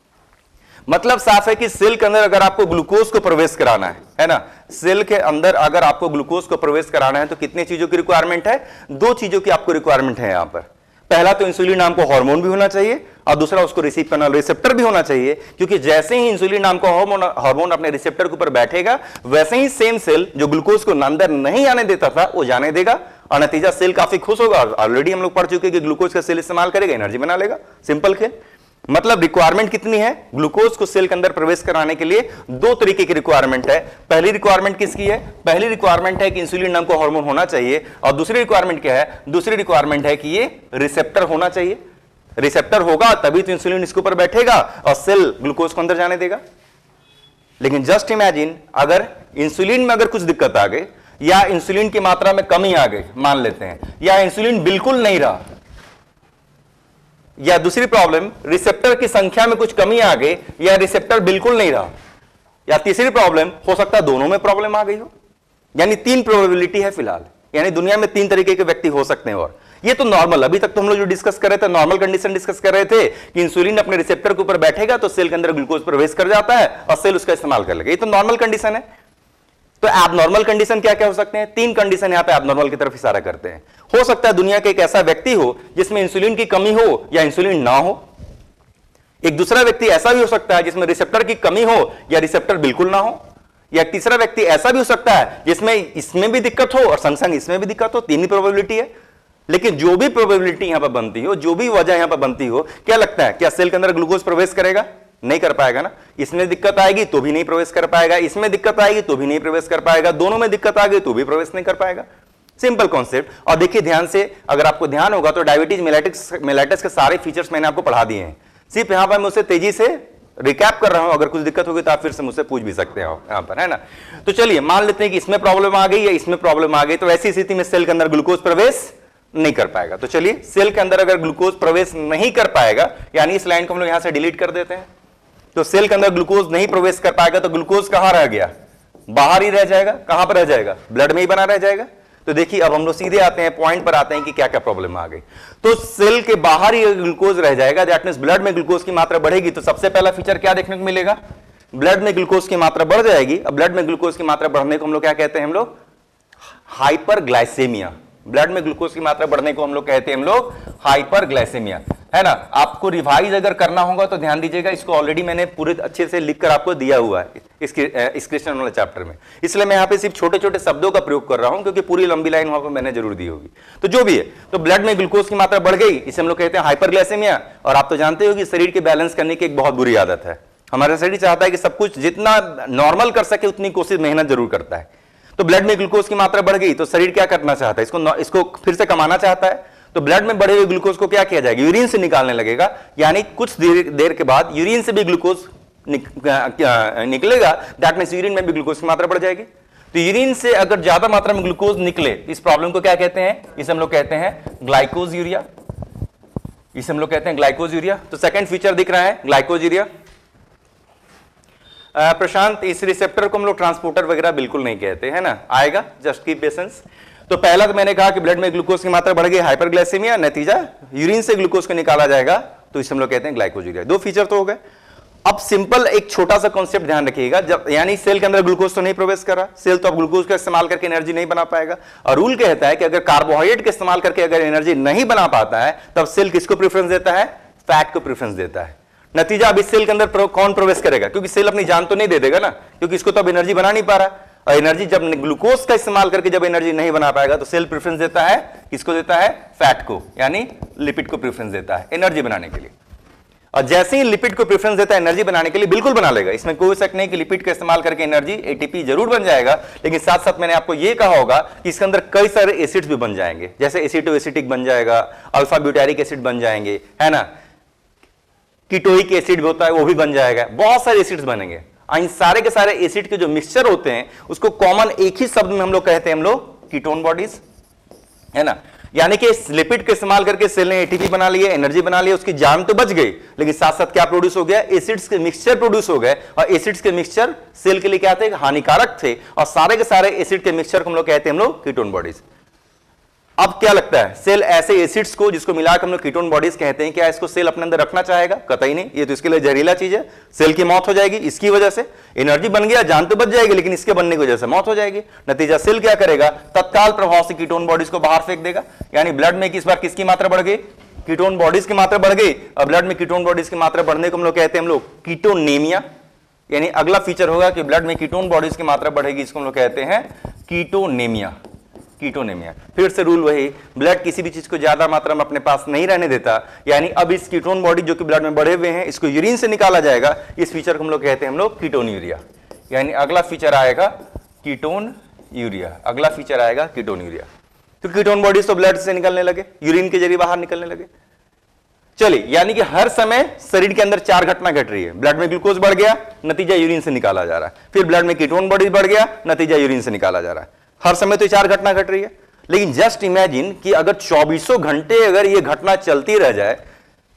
मतलब साफ है कि सेल के अंदर अगर आपको ग्लूकोज को प्रवेश कराना है ना, सेल के अंदर अगर आपको ग्लूकोज को प्रवेश कराना है तो कितनी चीजों की रिक्वायरमेंट है? दो चीजों की आपको रिक्वायरमेंट है यहां पर। पहला तो इंसुलिन नाम को हार्मोन भी होना चाहिए और दूसरा उसको रिसीव करने वाला रिसेप्टर भी होना चाहिए। क्योंकि जैसे ही इंसुलिन नाम का हार्मोन अपने रिसेप्टर के ऊपर बैठेगा, वैसे ही सेम सेल जो ग्लूकोज को अंदर नहीं आने देता था वो जाने देगा और नतीजा सेल काफी खुश होगा। ऑलरेडी हम लोग पढ़ चुके कि ग्लूकोज का सेल इस्तेमाल करेगा, एनर्जी बना लेगा। सिंपल खेल। मतलब रिक्वायरमेंट कितनी है? ग्लूकोज को सेल के अंदर प्रवेश कराने के लिए दो तरीके की रिक्वायरमेंट है। पहली रिक्वायरमेंट किसकी है? पहली रिक्वायरमेंट है कि इंसुलिन नाम का हार्मोन होना चाहिए और दूसरी रिक्वायरमेंट क्या है? दूसरी रिक्वायरमेंट है कि ये रिसेप्टर होना चाहिए। रिसेप्टर होगा तभी तो इंसुलिन इसके ऊपर बैठेगा और सेल ग्लूकोज को अंदर जाने देगा। लेकिन जस्ट इमेजिन अगर इंसुलिन में अगर कुछ दिक्कत आ गई या इंसुलिन की मात्रा में कमी आ गई, मान लेते हैं, या इंसुलिन बिल्कुल नहीं रहा, या दूसरी प्रॉब्लम रिसेप्टर की संख्या में कुछ कमी आ गई या रिसेप्टर बिल्कुल नहीं रहा, या तीसरी प्रॉब्लम हो सकता है दोनों में प्रॉब्लम आ गई हो। यानी तीन प्रोबेबिलिटी है फिलहाल। यानी दुनिया में तीन तरीके के व्यक्ति हो सकते हैं। और ये तो नॉर्मल, अभी तक तो हम लोग जो डिस्कस कर रहे थे नॉर्मल कंडीशन डिस्कस कर रहे थे कि इंसुलिन अपने रिसेप्टर के ऊपर बैठेगा तो सेल के अंदर ग्लूकोज प्रवेश कर जाता है और सेल उसका इस्तेमाल कर लेगा। ये तो नॉर्मल कंडीशन है। तो एबनॉर्मल कंडीशन क्या क्या हो सकते हैं? 3 कंडीशन यहां पे एबनॉर्मल की तरफ इशारा करते हैं। हो सकता है दुनिया के एक ऐसा व्यक्ति हो जिसमें इंसुलिन की कमी हो या इंसुलिन ना हो। एक दूसरा व्यक्ति ऐसा भी हो सकता है जिसमें रिसेप्टर की कमी हो या रिसेप्टर बिल्कुल ना हो। या तीसरा व्यक्ति ऐसा भी हो सकता है जिसमें इसमें भी दिक्कत हो और संग संग इसमें भी दिक्कत हो। 3 ही प्रोबेबिलिटी है। लेकिन जो भी प्रोबेबिलिटी यहां पर बनती हो, जो भी वजह यहां पर बनती हो, क्या लगता है क्या सेल के अंदर ग्लूकोज प्रवेश करेगा? नहीं कर पाएगा ना। इसमें दिक्कत आएगी तो भी नहीं प्रवेश कर पाएगा, इसमें दिक्कत आएगी तो भी नहीं प्रवेश कर पाएगा, दोनों में दिक्कत आ गई तो भी प्रवेश नहीं कर पाएगा। Simple concept. और देखिए ध्यान से, अगर आपको ध्यान होगा तो डायबिटीज मेलाइटिस के सारे फीचर्स मैंने आपको पढ़ा दिए हैं। सिर्फ यहां पर मैं उसे तेजी से रिकैप कर रहा हूं। अगर कुछ दिक्कत होगी तो आप फिर से मुझसे पूछ भी सकते हो यहां पर, है ना। तो चलिए मान लेते हैं कि इसमें प्रॉब्लम आ गई या इसमें प्रॉब्लम आ गई, तो ऐसी स्थिति में सेल के अंदर ग्लूकोज प्रवेश नहीं कर पाएगा। तो चलिए, सेल के अंदर अगर ग्लूकोज प्रवेश नहीं कर पाएगा, यानी इस लाइन को हम लोग यहां से डिलीट कर देते हैं। तो सेल के अंदर ग्लूकोज नहीं प्रवेश कर पाएगा तो ग्लूकोज कहां रह गया? बाहर ही रह जाएगा। कहां पर रह जाएगा? ब्लड में ही बना रह जाएगा। तो देखिए अब हम लोग सीधे आते हैं, पॉइंट पर आते हैं कि क्या क्या प्रॉब्लम आ गई। तो सेल के बाहर ही ग्लूकोज रह जाएगा, दैट मींस ब्लड में ग्लूकोज की मात्रा बढ़ेगी। तो सबसे पहला फीचर क्या देखने को मिलेगा? ब्लड में ग्लूकोज की मात्रा बढ़ जाएगी। अब ब्लड में ग्लूकोज की मात्रा बढ़ने को हम लोग क्या कहते हैं? हम लोग हाइपरग्लाइसेमिया। ब्लड में ग्लूकोज की मात्रा बढ़ने को हम लोग कहते हैं हम लोग हाइपरग्लाइसेमिया, है ना। आपको रिवाइज अगर करना होगा तो ध्यान दीजिएगा, इसको ऑलरेडी मैंने पूरे अच्छे से लिखकर आपको दिया हुआ है एक्सक्रीशन वाले चैप्टर में। इसलिए मैं यहाँ पे सिर्फ छोटे छोटे शब्दों का प्रयोग कर रहा हूं, क्योंकि पूरी लंबी लाइन वहां पर मैंने जरूर दी होगी। तो जो भी है, तो ब्लड में ग्लूकोज की मात्रा बढ़ गई, इसे हम लोग कहते हैं हाइपरग्लाइसेमिया। और आप तो जानते हो कि शरीर के बैलेंस करने की एक बहुत बुरी आदत है। हमारा शरीर चाहता है कि सब कुछ जितना नॉर्मल कर सके उतनी कोशिश मेहनत जरूर करता है। तो ब्लड में ग्लूकोज की मात्रा बढ़ गई तो शरीर क्या करना चाहता है? इसको फिर से कमाना चाहता है। तो ब्लड में बढ़े हुए ग्लूकोज को क्या किया जाएगा? यूरिन से निकालने लगेगा। यानी कुछ देर के बाद यूरिन से भी ग्लूकोज निकलेगा, दैट मींस यूरिन में भी ग्लूकोज की मात्रा बढ़ जाएगी। तो यूरिन से अगर ज्यादा मात्रा में ग्लूकोज निकले, इस प्रॉब्लम को क्या कहते हैं? इसे हम लोग कहते हैं ग्लाइकोज यूरिया। इसे हम लोग कहते हैं ग्लाइकोज यूरिया। तो सेकंड फीचर दिख रहा है ग्लाइकोज यूरिया। प्रशांत, इस रिसेप्टर को हम लोग ट्रांसपोर्टर वगैरह बिल्कुल नहीं कहते, है ना। आएगा, जस्ट कीप पेशेंस। तो पहला तो मैंने कहा कि ब्लड में ग्लूकोज की मात्रा बढ़ गई, हाइपरग्लाइसेमिया, नतीजा यूरिन से ग्लूकोज को निकाला जाएगा, तो इसे हम लोग कहते हैं ग्लाइकोज यूरिया। 2 फीचर तो हो गए। अब सिंपल एक छोटा सा कॉन्सेप्ट ध्यान रखिएगा, जब यानी सेल के अंदर ग्लूकोज तो नहीं प्रवेश कर रहा, सेल तो अब ग्लूकोज का इस्तेमाल करके एनर्जी नहीं बना पाएगा। और रूल कहता है कि अगर कार्बोहाइड्रेट का इस्तेमाल करके अगर एनर्जी नहीं बना पाता है, तब सेल किसको प्रेफरेंस देता है? फैट को प्रेफरेंस देता है। नतीजा अब इस सेल के अंदर कौन प्रवेश करेगा? क्योंकि सेल अपनी जान तो नहीं दे देगा ना, क्योंकि इसको तो अब एनर्जी बना नहीं पा रहा। और एनर्जी जब ग्लूकोज का इस्तेमाल करके जब एनर्जी नहीं बना पाएगा, तो सेल प्रेफरेंस देता है किसको? देता है फैट को, यानी लिपिड को प्रेफरेंस देता है एनर्जी बनाने के लिए। और जैसे ही लिपिड को प्रेफरेंस देता है एनर्जी बनाने के लिए, बिल्कुल बना लेगा, इसमें कोई शक नहीं कि लिपिड का इस्तेमाल करके एनर्जी एटीपी जरूर बन जाएगा। लेकिन साथ साथ मैंने आपको यह कहा होगा कि इसके अंदर कई सारे एसिड्स भी बन जाएंगे, जैसे एसिटोएसिटिक बन जाएगा, अल्फा ब्यूटारिक एसिड बन जाएंगे, है ना, कीटोइक एसिड भी होता है वो भी बन जाएगा, बहुत सारे एसिड्स बनेंगे। इन सारे के सारे एसिड के जो मिक्सचर होते हैं उसको कॉमन एक ही शब्द में हम लोग कहते हैं, हम लोग कीटोन बॉडीज, है ना। यानी कि लिपिड का इस्तेमाल करके सेल ने एटीपी बना लिया, एनर्जी बना लिया, उसकी जान तो बच गई, लेकिन साथ साथ क्या प्रोड्यूस हो गया? एसिड्स के मिक्सचर प्रोड्यूस हो गए। और एसिड्स के मिक्सचर सेल के लिए क्या थे? हानिकारक थे। और सारे के सारे एसिड के मिक्सचर को हम लोग कहते हैं हम लोग कीटोन बॉडीज। अब क्या लगता है, सेल ऐसे एसिड्स को जिसको मिलाकर हम लोग कीटोन बॉडीज कहते हैं, क्या इसको सेल अपने अंदर रखना चाहेगा? कतई नहीं। ये तो इसके लिए जहरीला चीज है, सेल की मौत हो जाएगी इसकी वजह से। एनर्जी बन गया, जान तो बच जाएगी, लेकिन इसके बनने की वजह से मौत हो जाएगी। नतीजा सेल क्या करेगा? तत्काल प्रभाव से कीटोन बॉडीज को बाहर फेंक देगा। यानी ब्लड में इस बार किसकी मात्रा बढ़ गई? कीटोन बॉडीज की मात्रा बढ़ गई। और ब्लड में कीटोन बॉडीज की मात्रा बढ़ने को हम लोग कहते हैं हम लोग कीटोनेमिया। यानी अगला फीचर होगा कि ब्लड में कीटोन बॉडीज की मात्रा बढ़ेगी, इसको हम लोग कहते हैं कीटोनेमिया। कीटोनेमिया। फिर से रूल वही, ब्लड किसी भी चीज को ज्यादा मात्रा में अपने पास नहीं रहने देता। यानी अब इस कीटोन बॉडी जो कि ब्लड में बढ़े हुए हैं, इसको यूरिन से निकाला जाएगा। इस फीचर को हम लोग कहते हैं हम लोग कीटोन यूरिया। यानी अगला फीचर आएगा कीटोन यूरिया। अगला फीचर आएगा कीटोन यूरिया। तो कीटोन बॉडीज तो ब्लड से निकलने लगे, यूरिन के जरिए बाहर निकलने लगे। चलिए, यानी कि हर समय शरीर के अंदर 4 घटना घट रही है। ब्लड में ग्लूकोज बढ़ गया, नतीजा यूरिन से निकाला जा रहा है। फिर ब्लड में कीटोन बॉडीज बढ़ गया, नतीजा यूरिन से निकाला जा रहा है। हर समय तो 4 घटना घट रही है। लेकिन जस्ट इमेजिन कि अगर 24 घंटे अगर ये घटना चलती रह जाए,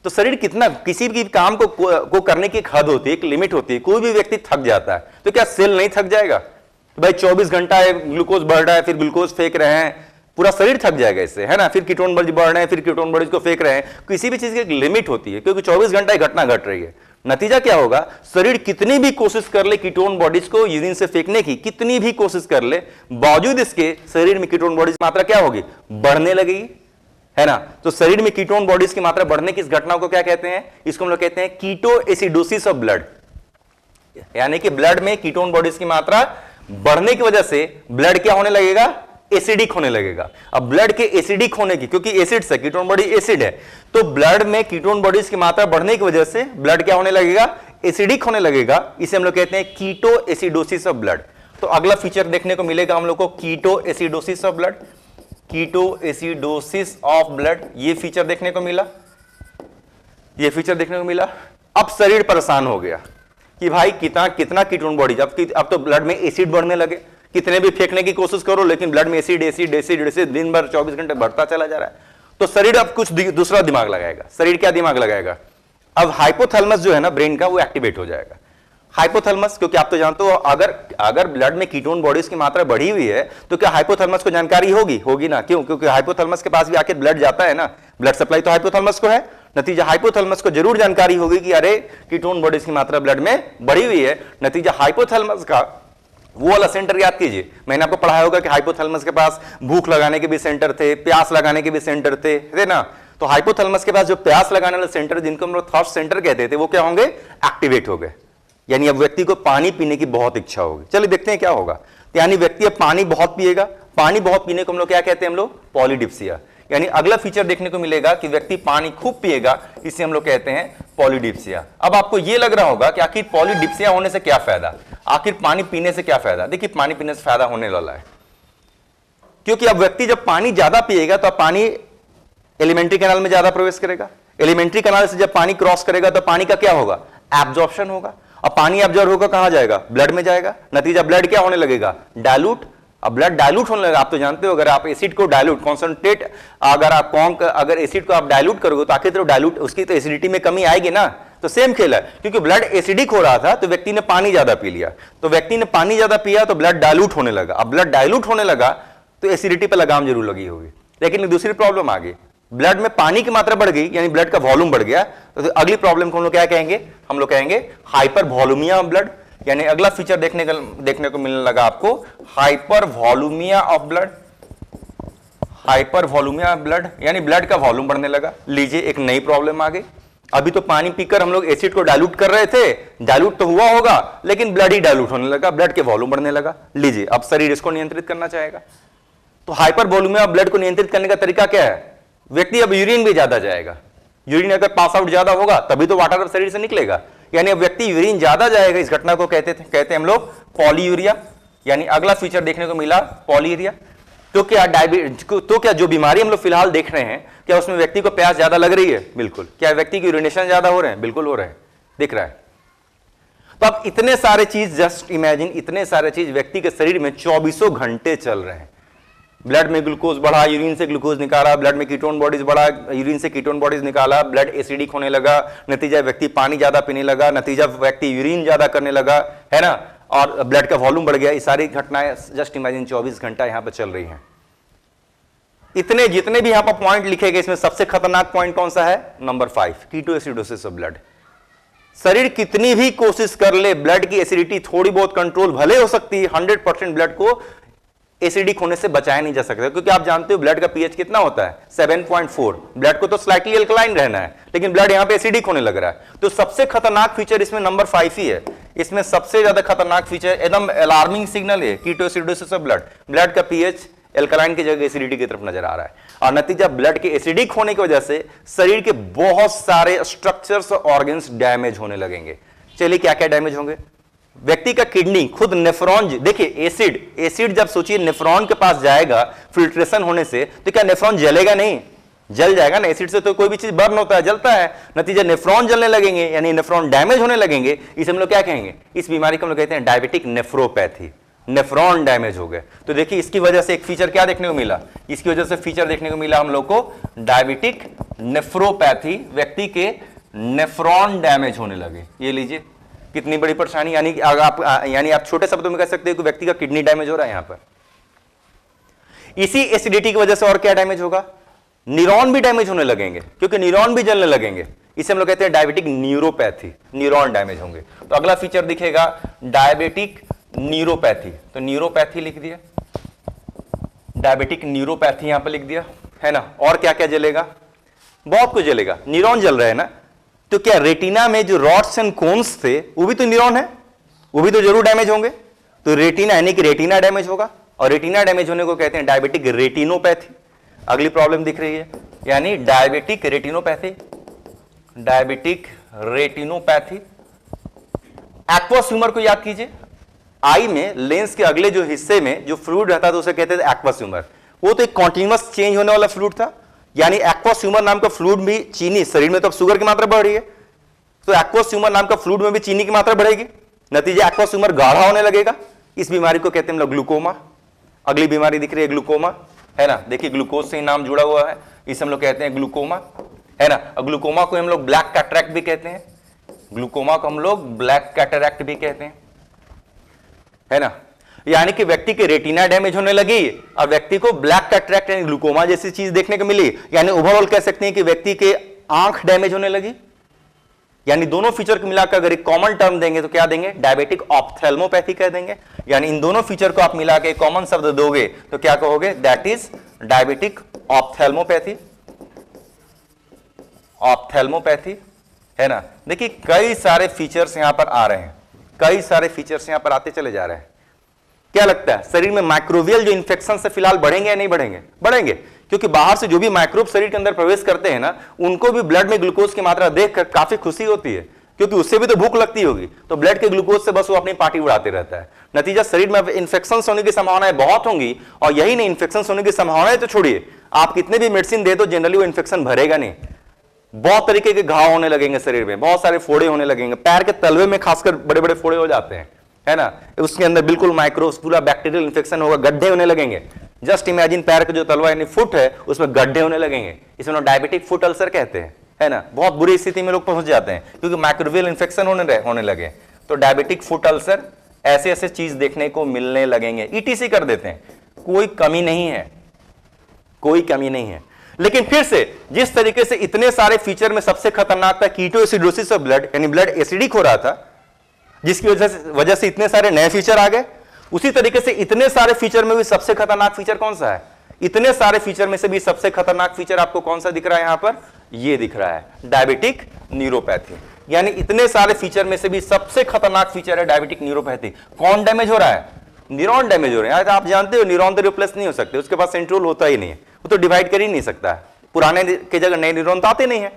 तो शरीर कितना, किसी भी काम को करने की एक हद होती है, एक लिमिट होती है। कोई भी व्यक्ति थक जाता है, तो क्या सेल नहीं थक जाएगा? भाई 24 घंटा ग्लूकोज बढ़ रहा है, फिर ग्लूकोज फेंक रहे हैं, पूरा शरीर थक जाएगा इससे, है ना। फिर कीटोन बॉडीज बढ़ रहे हैं, फिर कीटोन बॉडीज को फेंक रहे हैं। किसी भी चीज की एक लिमिट होती है, क्योंकि 24 घंटा घटना घट रही है। नतीजा क्या होगा, शरीर कितनी भी कोशिश कर ले कीटोन बॉडीज को यूरिन से फेंकने की, कितनी भी कोशिश कर ले, बावजूद इसके शरीर में कीटोन बॉडीज की मात्रा क्या होगी, बढ़ने लगेगी, है ना। तो शरीर में कीटोन बॉडीज की मात्रा बढ़ने की इस घटना को क्या कहते हैं, इसको हम लोग कहते हैं कीटोएसिडोसिस ऑफ ब्लड। यानी कि ब्लड में कीटोन बॉडीज की मात्रा बढ़ने की वजह से ब्लड क्या होने लगेगा, एसिडिक होने लगेगा। अब ब्लड के एसिडिक होने की, क्योंकि एसिड से कीटोन बॉडी एसिड है, तो ब्लड में कीटोन बॉडीज की मात्रा बढ़ने की वजह से ब्लड क्या होने लगेगा, एसिडिक होने लगेगा। इसे हम लोग कहते हैं कीटोएसिडोसिस ऑफ ब्लड। तो अगला फीचर देखने को मिलेगा हम लोग को ketoacidosis of blood, ketoacidosis of blood, ये फीचर देखने को मिला, ये फीचर देखने को मिला। अब शरीर परेशान हो गया कि भाई कितना कीटोन बॉडीज, अब तो ब्लड में एसिड बढ़ने लगे, कितने भी फेंकने की कोशिश करो लेकिन ब्लड में एसिड एसिड एसिड एसिड दिन भर 24 घंटे बढ़ता चला जा रहा है। तो शरीर अब कुछ दूसरा दिमाग लगाएगा। शरीर क्या दिमाग लगाएगा, अब हाइपोथैलेमस जो है ना ब्रेन का, वो एक्टिवेट हो जाएगा। हाइपोथैलेमस, क्योंकि आप तो जानते हो अगर ब्लड में कीटोन बॉडीज की मात्रा बढ़ी हुई है तो क्या हाइपोथैलेमस को जानकारी होगी ना, क्यों, क्योंकि हाइपोथैलेमस के पास भी आखिर ब्लड जाता है ना, ब्लड सप्लाई तो हाइपोथैलेमस को है। नतीजा हाइपोथैलेमस को जरूर जानकारी होगी कि अरे कीटोन बॉडीज की मात्रा ब्लड में बढ़ी हुई है। नतीजा हाइपोथैलेमस का वो वाला सेंटर याद कीजिए, मैंने आपको पढ़ाया होगा कि हाइपोथैलेमस के पास भूख लगाने के भी सेंटर थे, प्यास लगाने के भी सेंटर थे ना। तो हाइपोथैलेमस के पास जो प्यास लगाने वाले सेंटर, जिनको हम लोग थर्स्ट सेंटर कहते थे, वो क्या होंगे, एक्टिवेट हो गए। यानी अब व्यक्ति को पानी पीने की बहुत इच्छा होगी। चलिए देखते हैं क्या होगा। यानी व्यक्ति अब पानी बहुत पिएगा, पानी बहुत पीने को हम लोग क्या कहते हैं, हम लोग पॉलीडिप्सिया। यानी अगला फीचर देखने को मिलेगा कि व्यक्ति पानी खूब पिएगा, इसे हम लोग कहते हैं पॉलीडिप्सिया। अब आपको यह लग रहा होगा कि आखिर पॉलीडिप्सिया होने से क्या फायदा, आखिर पानी पीने से क्या फायदा। देखिए पानी पीने से फायदा होने वाला है, क्योंकि अब व्यक्ति जब पानी ज्यादा पिएगा तो पानी एलिमेंट्री कैनाल में ज्यादा प्रवेश करेगा। एलिमेंट्री कैनाल से जब पानी क्रॉस करेगा तो पानी का क्या होगा, एब्जॉर्प्शन होगा। अब पानी एब्जॉर्ब होगा कहां जाएगा, ब्लड में जाएगा। नतीजा ब्लड क्या होने लगेगा, डाइल्यूट। अब ब्लड डाइल्यूट होने लगेगा। आप तो जानते हो अगर आप एसिड को डाइल्यूट कॉन्सेंट्रेट, अगर एसिड को आप डाइल्यूट करोगे तो आखिर तो डाइल्यूट, उसकी तो एसिडिटी में कमी आएगी ना। तो सेम खेल है, क्योंकि ब्लड एसिडिक हो रहा था तो व्यक्ति ने पानी ज्यादा पी लिया, तो व्यक्ति ने पानी ज्यादा पिया तो ब्लड डाइल्यूट होने लगा। अब ब्लड डाइल्यूट होने लगा तो एसिडिटी पर लगाम जरूर लगी होगी। लेकिन दूसरी प्रॉब्लम आ गई, ब्लड में पानी की मात्रा बढ़ गई, यानी ब्लड का वॉल्यूम बढ़ गया। तो अगली प्रॉब्लम को हम लोग क्या कहेंगे, हम लोग कहेंगे हाइपर वॉल्यूमिया ऑफ ब्लड। यानी अगला फीचर देखने को मिलने लगा आपको hypervolaemia of blood, hypervolaemia of blood, यानी ब्लड का वॉल्यूम बढ़ने लगा। लीजिए एक नई प्रॉब्लम आ गई, अभी तो पानी पीकर हम लोग एसिड को डाइल्यूट कर रहे थे, डाइल्यूट तो हुआ होगा लेकिन ब्लड ही डाइल्यूट होने लगा, ब्लड के वॉल्यूम बढ़ने लगा। लीजिए अब शरीर इसको नियंत्रित करना चाहेगा। तो हाइपर वॉल्यूमिया ऑफ ब्लड को नियंत्रित करने का तरीका क्या है, व्यक्ति अब यूरिन भी ज्यादा जाएगा। यूरिन अगर पास आउट ज्यादा होगा तभी तो वाटर शरीर से निकलेगा, यानी अब व्यक्ति यूरिन ज्यादा जाएगा। इस घटना को कहते हैं हम लोग पॉलीयूरिया। यानी अगला फीचर देखने को मिला पॉलीयूरिया। तो क्या जो बीमारी हम लोग फिलहाल देख रहे हैं, क्या उसमें व्यक्ति को प्यास ज्यादा लग रही है, बिल्कुल। क्या व्यक्ति की यूरिनेशन ज्यादा हो रहे हैं, बिल्कुल हो रहे हैं, दिख रहा है। तो अब इतने सारे चीज, जस्ट इमेजिन, इतने सारे चीज व्यक्ति के शरीर में 24 घंटे चल रहे हैं। ब्लड में ग्लूकोज बढ़ा, यूरिन से ग्लूकोज निकाला, ब्लड में कीटोन बॉडीज बढ़ा, यूरिन से कीटोन बॉडीज निकाला, ब्लड एसिडिक होने लगा, नतीजा व्यक्ति पानी ज्यादा पीने लगा, नतीजा व्यक्ति यूरिन ज्यादा करने लगा, है ना, और ब्लड का वॉल्यूम बढ़ गया। ये सारी घटनाएं जस्ट इमेजिन 24 घंटा यहां पर चल रही हैं। इतने जितने भी यहां पर पॉइंट लिखे गए, इसमें सबसे खतरनाक पॉइंट कौन सा है, नंबर 5, कीटोएसिडोसिस ऑफ ब्लड। शरीर कितनी भी कोशिश कर ले, ब्लड की एसिडिटी थोड़ी बहुत कंट्रोल भले हो सकती है, 100% ब्लड को एसिडिक होने से बचाया नहीं जा सकता, क्योंकि आप जानते हो ब्लड का पीएच कितना होता है, 7.4। ब्लड को तो स्लाइटली अल्कलाइन रहना है, लेकिन ब्लड यहां पे एसिडिक होने लग रहा है। तो सबसे खतरनाक फीचर इसमें नंबर 5 ही है। इसमें सबसे ज्यादा खतरनाक फीचर, एकदम अलार्मिंग सिग्नल है, कीटोएसिडोसिस ऑफ ब्लड। ब्लड का पीएच एल्कलाइन की जगह एसिडिटी की तरफ नजर आ रहा है, और नतीजा ब्लड के एसिडिक होने की वजह से शरीर के बहुत सारे स्ट्रक्चर्स और ऑर्गन्स डैमेज होने लगेंगे। चलिए क्या क्या डैमेज होंगे, व्यक्ति का किडनी, खुद नेफ्रॉन। देखिए एसिड जब सोचिए नेफ्रॉन के पास जाएगा फिल्ट्रेशन होने से, तो क्या नेफ्रॉन जलेगा नहीं, जल जाएगा ना। एसिड से तो कोई भी चीज बर्न होता है, जलता है। नतीजा नेफ्रॉन जलने लगेंगे, यानी नेफ्रॉन डैमेज होने लगेंगे। इसे हम लोग क्या कहेंगे, इस बीमारी को हम लोग कहते हैं डायबिटिक नेफ्रोपैथी। नेफ्रॉन डैमेज हो गए। तो देखिए इसकी वजह से एक फीचर क्या देखने को मिला, इसकी वजह से फीचर देखने को मिला हम लोग को डायबिटिक नेफ्रोपैथी, व्यक्ति के नेफ्रॉन डैमेज होने लगे। ये लीजिए कितनी बड़ी परेशानी। यानी आप छोटे शब्दों में कह सकते हो कि व्यक्ति का किडनी डैमेज हो रहा है यहां पर। इसी एसिडिटी की वजह से और क्या डैमेज होगा, न्यूरॉन भी डैमेज होने लगेंगे, क्योंकि न्यूरॉन भी जलने लगेंगे। इसे हम लोग कहते हैं डायबिटिक न्यूरोपैथी, न्यूरॉन डैमेज होंगे। तो अगला फीचर दिखेगा डायबिटिक न्यूरोपैथी, तो न्यूरोपैथी लिख दिया, डायबिटिक न्यूरोपैथी यहां पर लिख दिया, है ना। और क्या क्या जलेगा, बहुत कुछ जलेगा, न्यूरॉन जल रहे हैं ना। तो क्या रेटिना में जो रॉड्स एंड कोन्स थे वो भी तो न्यूरॉन है, वो भी तो जरूर डैमेज होंगे। तो रेटिना यानी कि रेटिना डैमेज होगा, और रेटिना डैमेज होने को कहते हैं डायबिटिक रेटिनोपैथी। अगली प्रॉब्लम दिख रही है, यानी diabetic retinopathy, diabetic retinopathy. Aqueous humour को याद कीजिए, आई में लेंस के अगले जो हिस्से में जो फ्लूइड रहता था उसे कहते थे एक्वस ह्यूमर। वो तो एक कॉन्टिन्यूअस चेंज होने वाला फ्लूइड था, यानी एक्वस ह्यूमर नाम का फ्लूइड भी चीनी, शरीर में तो अब शुगर की मात्रा बढ़ रही है, तो एक्वस ह्यूमर नाम का फ्लूइड में भी चीनी की मात्रा बढ़ेगी, नतीजा एक्वस ह्यूमर गाढ़ा होने लगेगा। इस बीमारी को कहते हैं हम लोग ग्लूकोमा। अगली बीमारी दिख रही है ग्लूकोमा, है ना, देखिए ग्लूकोज से ही नाम जुड़ा हुआ है, इसे हम लोग कहते हैं ग्लूकोमा, है ना। ग्लूकोमा को हम लोग ब्लैक कैटरैक्ट भी कहते हैं, ग्लूकोमा को हम लोग ब्लैक कैटरैक्ट भी कहते हैं, है ना। यानी कि व्यक्ति के रेटिना डैमेज होने लगी और व्यक्ति को ब्लैक कैटरैक्ट यानी ग्लूकोमा जैसी चीज देखने को मिली, यानी ओवरऑल कह सकते हैं कि व्यक्ति के आंख डैमेज होने लगी। यानी दोनों फीचर को मिलाकर अगर एक कॉमन टर्म देंगे तो क्या देंगे, डायबिटिक ऑप्थेल्मोपैथी कह देंगे। यानी इन दोनों फीचर को आप मिला के कॉमन शब्द दोगे तो क्या कहोगे, दैट इज डायबिटिक ऑप्थेल्मोपैथी, ऑप्थेल्मोपैथी, है ना। देखिए कई सारे फीचर्स यहां पर आ रहे हैं, कई सारे फीचर्स यहां पर आते चले जा रहे हैं। क्या लगता है शरीर में माइक्रोबियल जो इंफेक्शन से फिलहाल बढ़ेंगे या नहीं बढ़ेंगे, बढ़ेंगे, क्योंकि बाहर से जो भी माइक्रोब शरीर के अंदर प्रवेश करते हैं ना, उनको भी ब्लड में ग्लूकोज की मात्रा देखकर काफी खुशी होती है, क्योंकि उससे भी तो भूख लगती होगी, तो ब्लड के ग्लूकोज से बस वो अपनी पार्टी उड़ाते रहता है। नतीजा शरीर में इंफेक्शन होने की संभावनाएं बहुत होंगी, और यही नहीं, इंफेक्शन होने की संभावनाएं तो छोड़िए, आप कितने भी मेडिसिन दे दो जनरली वो इंफेक्शन भरेगा नहीं। बहुत तरीके के घाव होने लगेंगे शरीर में, बहुत सारे फोड़े होने लगेंगे, पैर के तलवे में खासकर बड़े बड़े फोड़े हो जाते हैं, है ना। उसके अंदर बिल्कुल माइक्रोब्स, पूरा बैक्टीरियल इंफेक्शन होगा, गड्ढे होने लगेंगे। जस्ट इमेजिन पैर का जो तलवा यानी फुट है उसमें गड्ढे होने लगेंगे, इसे लोग डायबिटिक फुट अल्सर कहते हैं, है ना। बहुत बुरी स्थिति में लोग पहुंच जाते हैं क्योंकि माइक्रोबियल इंफेक्शन होने लगे। तो डायबिटिक फुट अल्सर ऐसे ऐसे चीज देखने को मिलने लगेंगे, ईटीसी कर देते हैं, कोई कमी नहीं है, कोई कमी नहीं है। लेकिन फिर से जिस तरीके से इतने सारे फीचर में सबसे खतरनाक था कीटोएसिडोसिस ऑफ ब्लड, यानी ब्लड एसिडिक हो रहा था, जिसकी वजह से इतने सारे नए फीचर आ गए, उसी तरीके से इतने सारे फीचर में भी सबसे खतरनाक फीचर कौन सा है, इतने सारे फीचर में से भी सबसे खतरनाक फीचर आपको कौन सा दिख रहा है, यहां पर ये दिख रहा है, डायबिटिक न्यूरोपैथी। यानी इतने सारे फीचर में से भी सबसे खतरनाक फीचर है डायबिटिक न्यूरोपैथी। कौन डैमेज हो रहा है, न्यूरॉन डैमेज हो रहे हैं। आप जानते हो न्यूरॉन तो रिप्लेस नहीं हो सकते, उसके पास सेंट्रोल होता ही नहीं है, वो तो डिवाइड कर ही नहीं सकता है, पुराने की जगह नए न्यूरॉन तो आते नहीं है।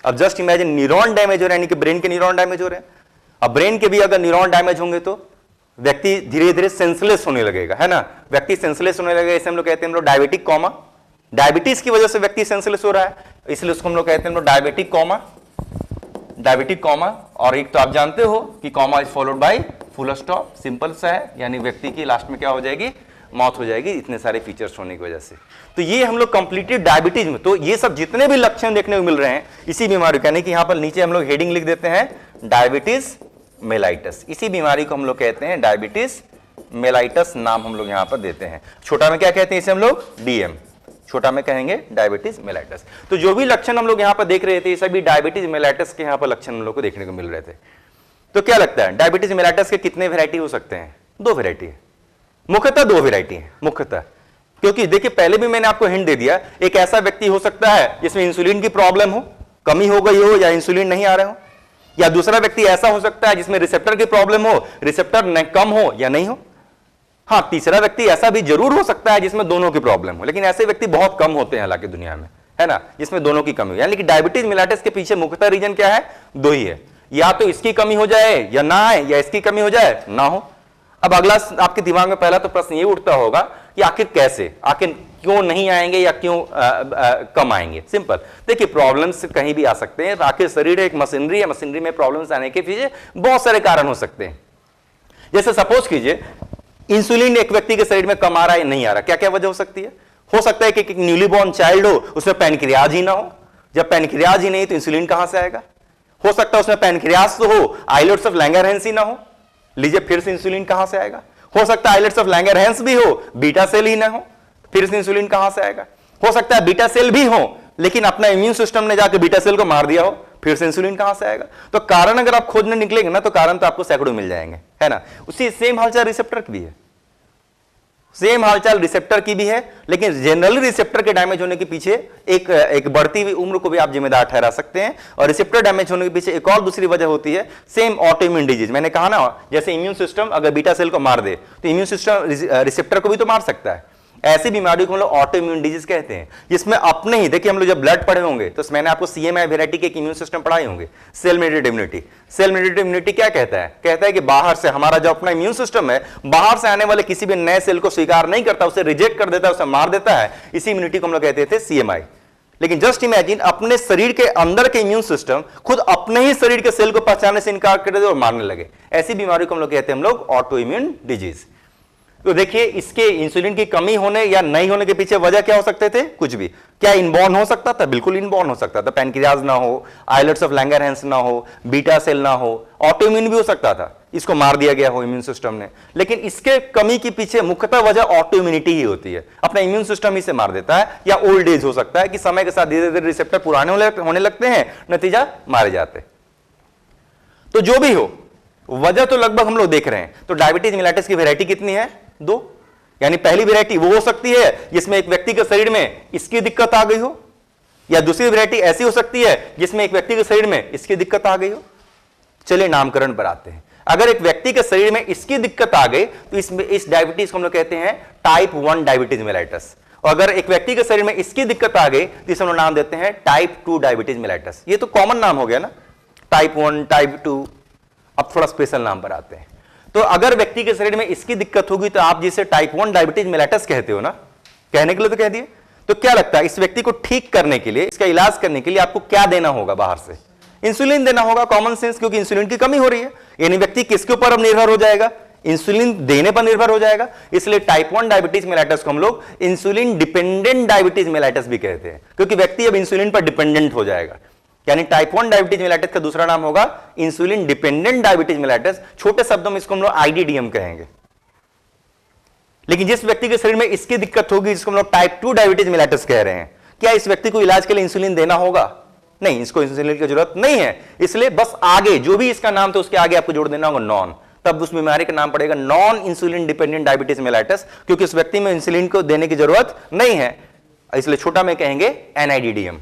अब जस्ट इमेजिन न्यूरॉन डैमेज हो रहे हैं, यानी कि ब्रेन के न्यूरॉन डैमेज हो रहे हैं। अब ब्रेन के भी अगर न्यूरॉन डैमेज होंगे तो व्यक्ति धीरे धीरे सेंसलेस होने लगेगा, है ना, व्यक्ति सेंसलेस होने लगेगा। इसे हम लोग कहते हैं डायबिटिक कॉमा, डायबिटीज की वजह से व्यक्ति सेंसलेस हो रहा है, इसलिए उसको हम लोग कहते हैं डायबिटिक कॉमा, डायबिटिक कॉमा। और एक तो आप जानते हो कि comma is followed by full stop, simple सा है, यानी व्यक्ति की लास्ट में क्या हो जाएगी, मौत हो जाएगी, इतने सारे फीचर्स होने की वजह से। तो ये हम लोग कंप्लीटेड डायबिटीज में, तो ये सब जितने भी लक्षण देखने को मिल रहे हैं इसी बीमारी का, यानी कि यहां पर नीचे हम लोग हेडिंग लिख देते हैं डायबिटीज मेलाइटस, इसी बीमारी को हम लोग कहते हैं डायबिटीज मेलाइटस, नाम हम लोग यहां पर देते हैं। छोटा में क्या कहते हैं इसे हम लोग, डीएम, छोटा में कहेंगे डायबिटीज मेलाइटस। तो जो भी लक्षण हम लोग यहां पर देख रहे थे ये सभी डायबिटीज मेलाइटस के यहां पर लक्षण हम लोग को देखने को मिल रहे थे। तो क्या लगता है डायबिटीज मेलाइटस के कितने वेराइटी हो सकते हैं, दो वेराइटी है, मुख्यतः दो वेराइटी है मुख्यतः, क्योंकि देखिए पहले भी मैंने आपको हिंट दे दिया, एक ऐसा व्यक्ति हो सकता है जिसमें इंसुलिन की प्रॉब्लम हो, कमी हो गई हो या इंसुलिन नहीं आ रहे हो, या दूसरा व्यक्ति ऐसा हो सकता है जिसमें रिसेप्टर की प्रॉब्लम हो, रिसेप्टर कम हो या नहीं हो। हाँ, तीसरा व्यक्ति ऐसा भी जरूर हो सकता है जिसमें दोनों की प्रॉब्लम हो, लेकिन ऐसे व्यक्ति बहुत कम होते हैं हालांकि दुनिया में, है ना, जिसमें दोनों की कमी हो। यानी कि डायबिटीज मेलाइटस के पीछे मुख्यतः रीजन क्या है, दो ही है, या तो इसकी कमी हो जाए या ना आए, या इसकी कमी हो जाए ना हो। अब अगला आपके दिमाग में पहला तो प्रश्न ये उठता होगा कि आखिर कैसे, आखिर क्यों नहीं आएंगे या क्यों कम आएंगे। सिंपल, देखिए प्रॉब्लम्स कहीं भी आ सकते हैं, आखिर शरीर एक मशीनरी है, मशीनरी में प्रॉब्लम्स आने के पीछे बहुत सारे कारण हो सकते हैं। जैसे सपोज कीजिए इंसुलिन एक व्यक्ति के शरीर में कम आ रहा है, नहीं आ रहा, क्या क्या वजह हो सकती है। हो सकता है कि न्यूली बॉर्न चाइल्ड हो, उसमें पैनक्रियाज ही ना हो, जब पैनक्रियाज ही नहीं तो इंसुलिन कहां से आएगा। हो सकता है उसमें पैनक्रियाज तो हो, आइलेट्स ऑफ लैंगरहैंस ही ना हो, लीजिए फिर से इंसुलिन कहां से आएगा। हो सकता है आइलेट्स ऑफ लैंगरहैंस भी हो, बीटा सेल ही ना हो, फिर से इंसुलिन कहां से आएगा। हो सकता है बीटा सेल भी हो लेकिन अपना इम्यून सिस्टम ने जाकर बीटा सेल को मार दिया हो, फिर से इंसुलिन कहां से आएगा? तो कारण अगर आप खोजने निकलेंगे ना तो कारण तो आपको सैकड़ों मिल जाएंगे, है ना। उसी सेम हालचाल रिसेप्टर की भी है, सेम हालचाल रिसेप्टर की भी है, लेकिन जनरली रिसेप्टर के डैमेज होने के पीछे एक बढ़ती हुई उम्र को भी आप जिम्मेदार ठहरा सकते हैं, और रिसेप्टर डैमेज होने के पीछे एक और दूसरी वजह होती है, सेम ऑटोइम्यून डिजीज। मैंने कहा ना, जैसे इम्यून सिस्टम अगर बीटा सेल को मार दे तो इम्यून सिस्टम रिसेप्टर को भी तो मार सकता है। ऐसी बीमारी को हम लोग ऑटोइम्यून डिजीज कहते हैं, जिसमें अपने ही, देखिए हम लोग जब ब्लड पढ़े होंगे तो मैंने आपको सीएमआई वैरायटी के इम्यून सिस्टम पढ़ाए होंगे, cell mediated immunity. Cell mediated immunity क्या कहता है? कहता है कि बाहर से हमारा जो अपना इम्यून सिस्टम है, बाहर से आने वाले किसी भी नए सेल को स्वीकार नहीं करता, उसे रिजेक्ट कर देता है, उसे मार देता है। इसी इम्यूनिटी को हम लोग कहते थे सीएमआई। लेकिन जस्ट इमेजिन, अपने शरीर के अंदर के इम्यून सिस्टम खुद अपने ही शरीर के सेल को पहचानने से इनकार कर दे और मारने लगे, ऐसी बीमारी को हम लोग कहते हैं ऑटोइम्यून डिजीज। तो देखिए, इसके इंसुलिन की कमी होने या नहीं होने के पीछे वजह क्या हो सकते थे? कुछ भी। क्या इनबॉर्न हो सकता था? बिल्कुल इनबॉर्न हो सकता था। पैनक्रियाज ना हो, आइलेट्स ऑफ लैंगरहैंस ना हो, बीटा सेल ना हो, ऑटोइम्यून भी हो सकता था, इसको मार दिया गया हो इम्यून सिस्टम ने। लेकिन इसके कमी के पीछे मुख्यतः वजह ऑटोइम्यूनिटी ही होती है, अपना इम्यून सिस्टम ही से मार देता है। या ओल्ड एज हो सकता है कि समय के साथ धीरे धीरे रिसेप्टर पुराने होने लगते हैं, नतीजा मारे जाते। तो जो भी हो, वजह तो लगभग हम लोग देख रहे हैं। तो डायबिटीज मेलिटस की वैरायटी कितनी है? 2। यानी पहली वैरायटी वो हो सकती है जिसमें एक व्यक्ति के शरीर में इसकी दिक्कत आ गई हो, या दूसरी वैरायटी ऐसी हो सकती है जिसमें एक व्यक्ति के शरीर में इसकी दिक्कत आ गई हो। चलिए नामकरण पर आते हैं। अगर एक व्यक्ति के शरीर में इसकी दिक्कत आ गई तो इस डायबिटीज को हम लोग कहते हैं टाइप 1 डायबिटीज मेलिटस। और अगर एक व्यक्ति के शरीर में इसकी दिक्कत आ गई तो इसे हम लोग नाम देते हैं टाइप 2 डायबिटीज मेलिटस। ये तो कॉमन नाम हो गया ना, टाइप 1, टाइप 2। अब थोड़ा स्पेशल नाम पर आते हैं। तो अगर व्यक्ति के शरीर में इसकी दिक्कत होगी तो आप जिसे टाइप 1 डायबिटीज मेलिटस कहते हो ना, कहने के लिए तो कह दिए, तो क्या लगता है इस व्यक्ति को ठीक करने के लिए, इसका इलाज करने के लिए आपको क्या देना होगा? बाहर से इंसुलिन देना होगा, कॉमन सेंस, क्योंकि इंसुलिन की कमी हो रही है। यानी व्यक्ति किसके ऊपर अब निर्भर हो जाएगा? इंसुलिन देने पर निर्भर हो जाएगा। इसलिए टाइप 1 डायबिटीज मेलिटस को हम लोग इंसुलिन डिपेंडेंट डायबिटीज मेलिटस भी कहते हैं, क्योंकि व्यक्ति अब इंसुलिन पर डिपेंडेंट हो जाएगा। यानी टाइप 1 डायबिटीज मेलिटस का दूसरा नाम होगा इंसुलिन डिपेंडेंट डायबिटीज मेलिटस। छोटे शब्दों में इसको हम लोग आईडीडीएम कहेंगे। लेकिन जिस व्यक्ति के शरीर में इसकी दिक्कत होगी, जिसको हम लोग टाइप 2 डायबिटीज मेलिटस कह रहे हैं, क्या इस व्यक्ति को इलाज के लिए इंसुलिन देना होगा? नहीं, इसको इंसुलिन की जरूरत नहीं है। इसलिए बस आगे जो भी इसका नाम था उसके आगे आपको जोड़ देना होगा नॉन, तब उस बीमारी का नाम पड़ेगा non insulin dependent diabetes mellitus, क्योंकि उस व्यक्ति में इंसुलिन को देने की जरूरत नहीं है। इसलिए छोटा में कहेंगे एनआईडीडीएम।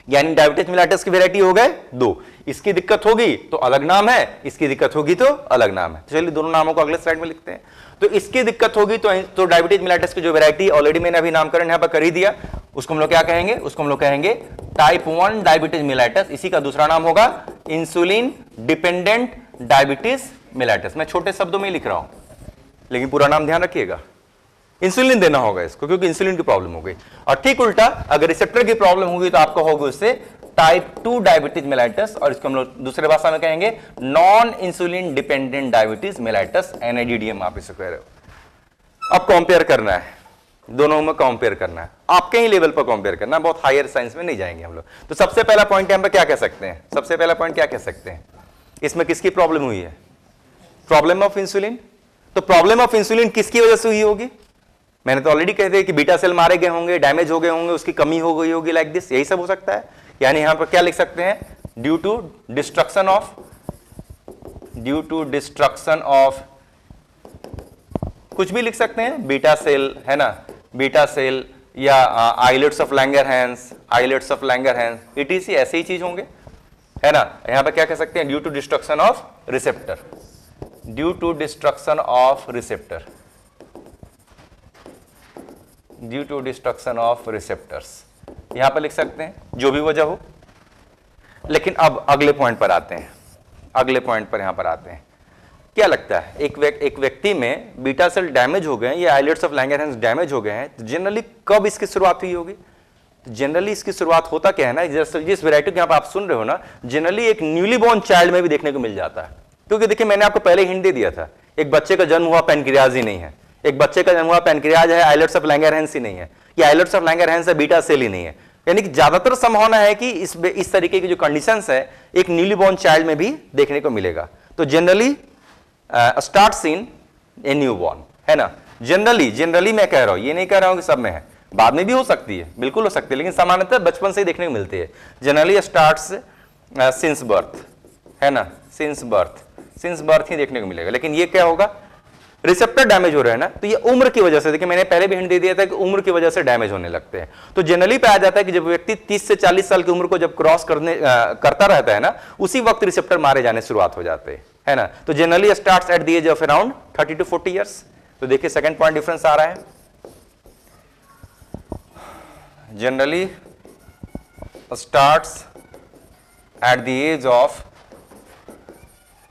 यानी डायबिटीज मेलिटस की वैरायटी हो गए 2। इसकी दिक्कत होगी तो अलग नाम है, इसकी दिक्कत होगी तो अलग नाम है। तो चलिए दोनों नामों को अगले स्लाइड में लिखते हैं। तो इसकी दिक्कत होगी तो डायबिटीज मेलिटस की जो वैरायटी ऑलरेडी मैंने अभी नामकरण यहां पर कर ही दिया, उसको हम लोग क्या कहेंगे? उसको हम लोग कहेंगे टाइप 1 डायबिटीज मेलिटस। इसी का दूसरा नाम होगा इंसुलिन डिपेंडेंट डायबिटीज मेलिटस। मैं छोटे शब्दों में ही लिख रहा हूं, लेकिन पूरा नाम ध्यान रखिएगा। इंसुलिन देना होगा इसको, क्योंकि इंसुलिन की प्रॉब्लम हो गई। और ठीक उल्टा, अगर रिसेप्टर की प्रॉब्लम होगी तो आपको होगी उससे टाइप 2 डायबिटीज मेलिटस, और इसको हम लोग दूसरे भाषा में कहेंगे non insulin dependent diabetes mellitus, NIDDM आप इसे कह रहे हो। अब कंपेयर करना है, दोनों में कंपेयर करना है, आपके ही लेवल पर कंपेयर करना है, बहुत हायर साइंस में नहीं जाएंगे हम लोग। तो सबसे पहला पॉइंट यहाँ पर क्या कह सकते हैं? सबसे पहला पॉइंट क्या कह सकते हैं? इसमें किसकी प्रॉब्लम हुई है? Problem of insulin. तो प्रॉब्लम ऑफ इंसुलिन किसकी वजह से हुई होगी? मैंने तो ऑलरेडी कह दिया कि बीटा सेल मारे गए होंगे, डैमेज हो गए होंगे, उसकी कमी हो गई होगी, लाइक दिस, यही सब हो सकता है। यानी यहां पर क्या लिख सकते हैं? ड्यू टू डिस्ट्रक्शन ऑफ कुछ भी लिख सकते हैं, बीटा सेल, है ना, बीटा सेल या आइलेट्स ऑफ लैंगरहैंस, इटीसी, ऐसे ही चीज होंगे, है ना। यहां पर क्या कह सकते हैं? Due to destruction of receptor, due to destruction of receptors, यहां पर लिख सकते हैं, जो भी वजह हो। लेकिन अब अगले पॉइंट पर आते हैं, यहां पर आते हैं। क्या लगता है एक व्यक्ति में बीटा सेल डैमेज हो गए या आइलेट्स ऑफ लैंगरहैंस डैमेज हो गए हैं, तो जनरली कब इसकी शुरुआत हुई होगी? जनरली इसकी शुरुआत होता क्या है ना, जिस वैरायटी को यहां पर आप सुन रहे हो ना, जनरली एक न्यूली बॉर्न चाइल्ड में भी देखने को मिल जाता है। क्योंकि देखिए, मैंने आपको पहले हिंट दे दिया था, एक बच्चे का जन्म हुआ पैनक्रियाज ही नहीं है, एक बच्चे का जन्म हुआ पैनक्रियाज है, आइलेट्स ऑफ लैंगरहैंस ही नहीं है, या आइलेट्स ऑफ लैंगरहैंस है, बीटा सेल ही नहीं है। यानी कि ज्यादातर संभावना है कि इस तरीके की जो कंडीशंस है एक न्यूली बॉर्न चाइल्ड में भी देखने को मिलेगा। तो generally starts in a new born, है ना। जनरली मैं कह रहा हूं, ये नहीं कह रहा हूं कि सब में है, बाद में भी हो सकती है, बिल्कुल हो सकती है, लेकिन सामान्यतः बचपन से ही देखने को मिलती है। जनरली स्टार्ट्स सिंस बर्थ, है ना, सिंस बर्थ ही देखने को मिलेगा। लेकिन ये क्या होगा, रिसेप्टर डैमेज हो रहे हैं ना, तो ये उम्र की वजह से, देखिए मैंने पहले भी हिंट दे दिया था कि उम्र की वजह से डैमेज होने लगते हैं। तो जनरली पाया जाता है कि जब व्यक्ति 30 से 40 साल की उम्र को जब क्रॉस करता रहता है ना, उसी वक्त रिसेप्टर मारे जाने शुरुआत हो जाते हैं, है ना। तो generally starts at the age of around 30 to 40 years. तो देखिए सेकंड पॉइंट डिफरेंस आ रहा है, generally starts at the age of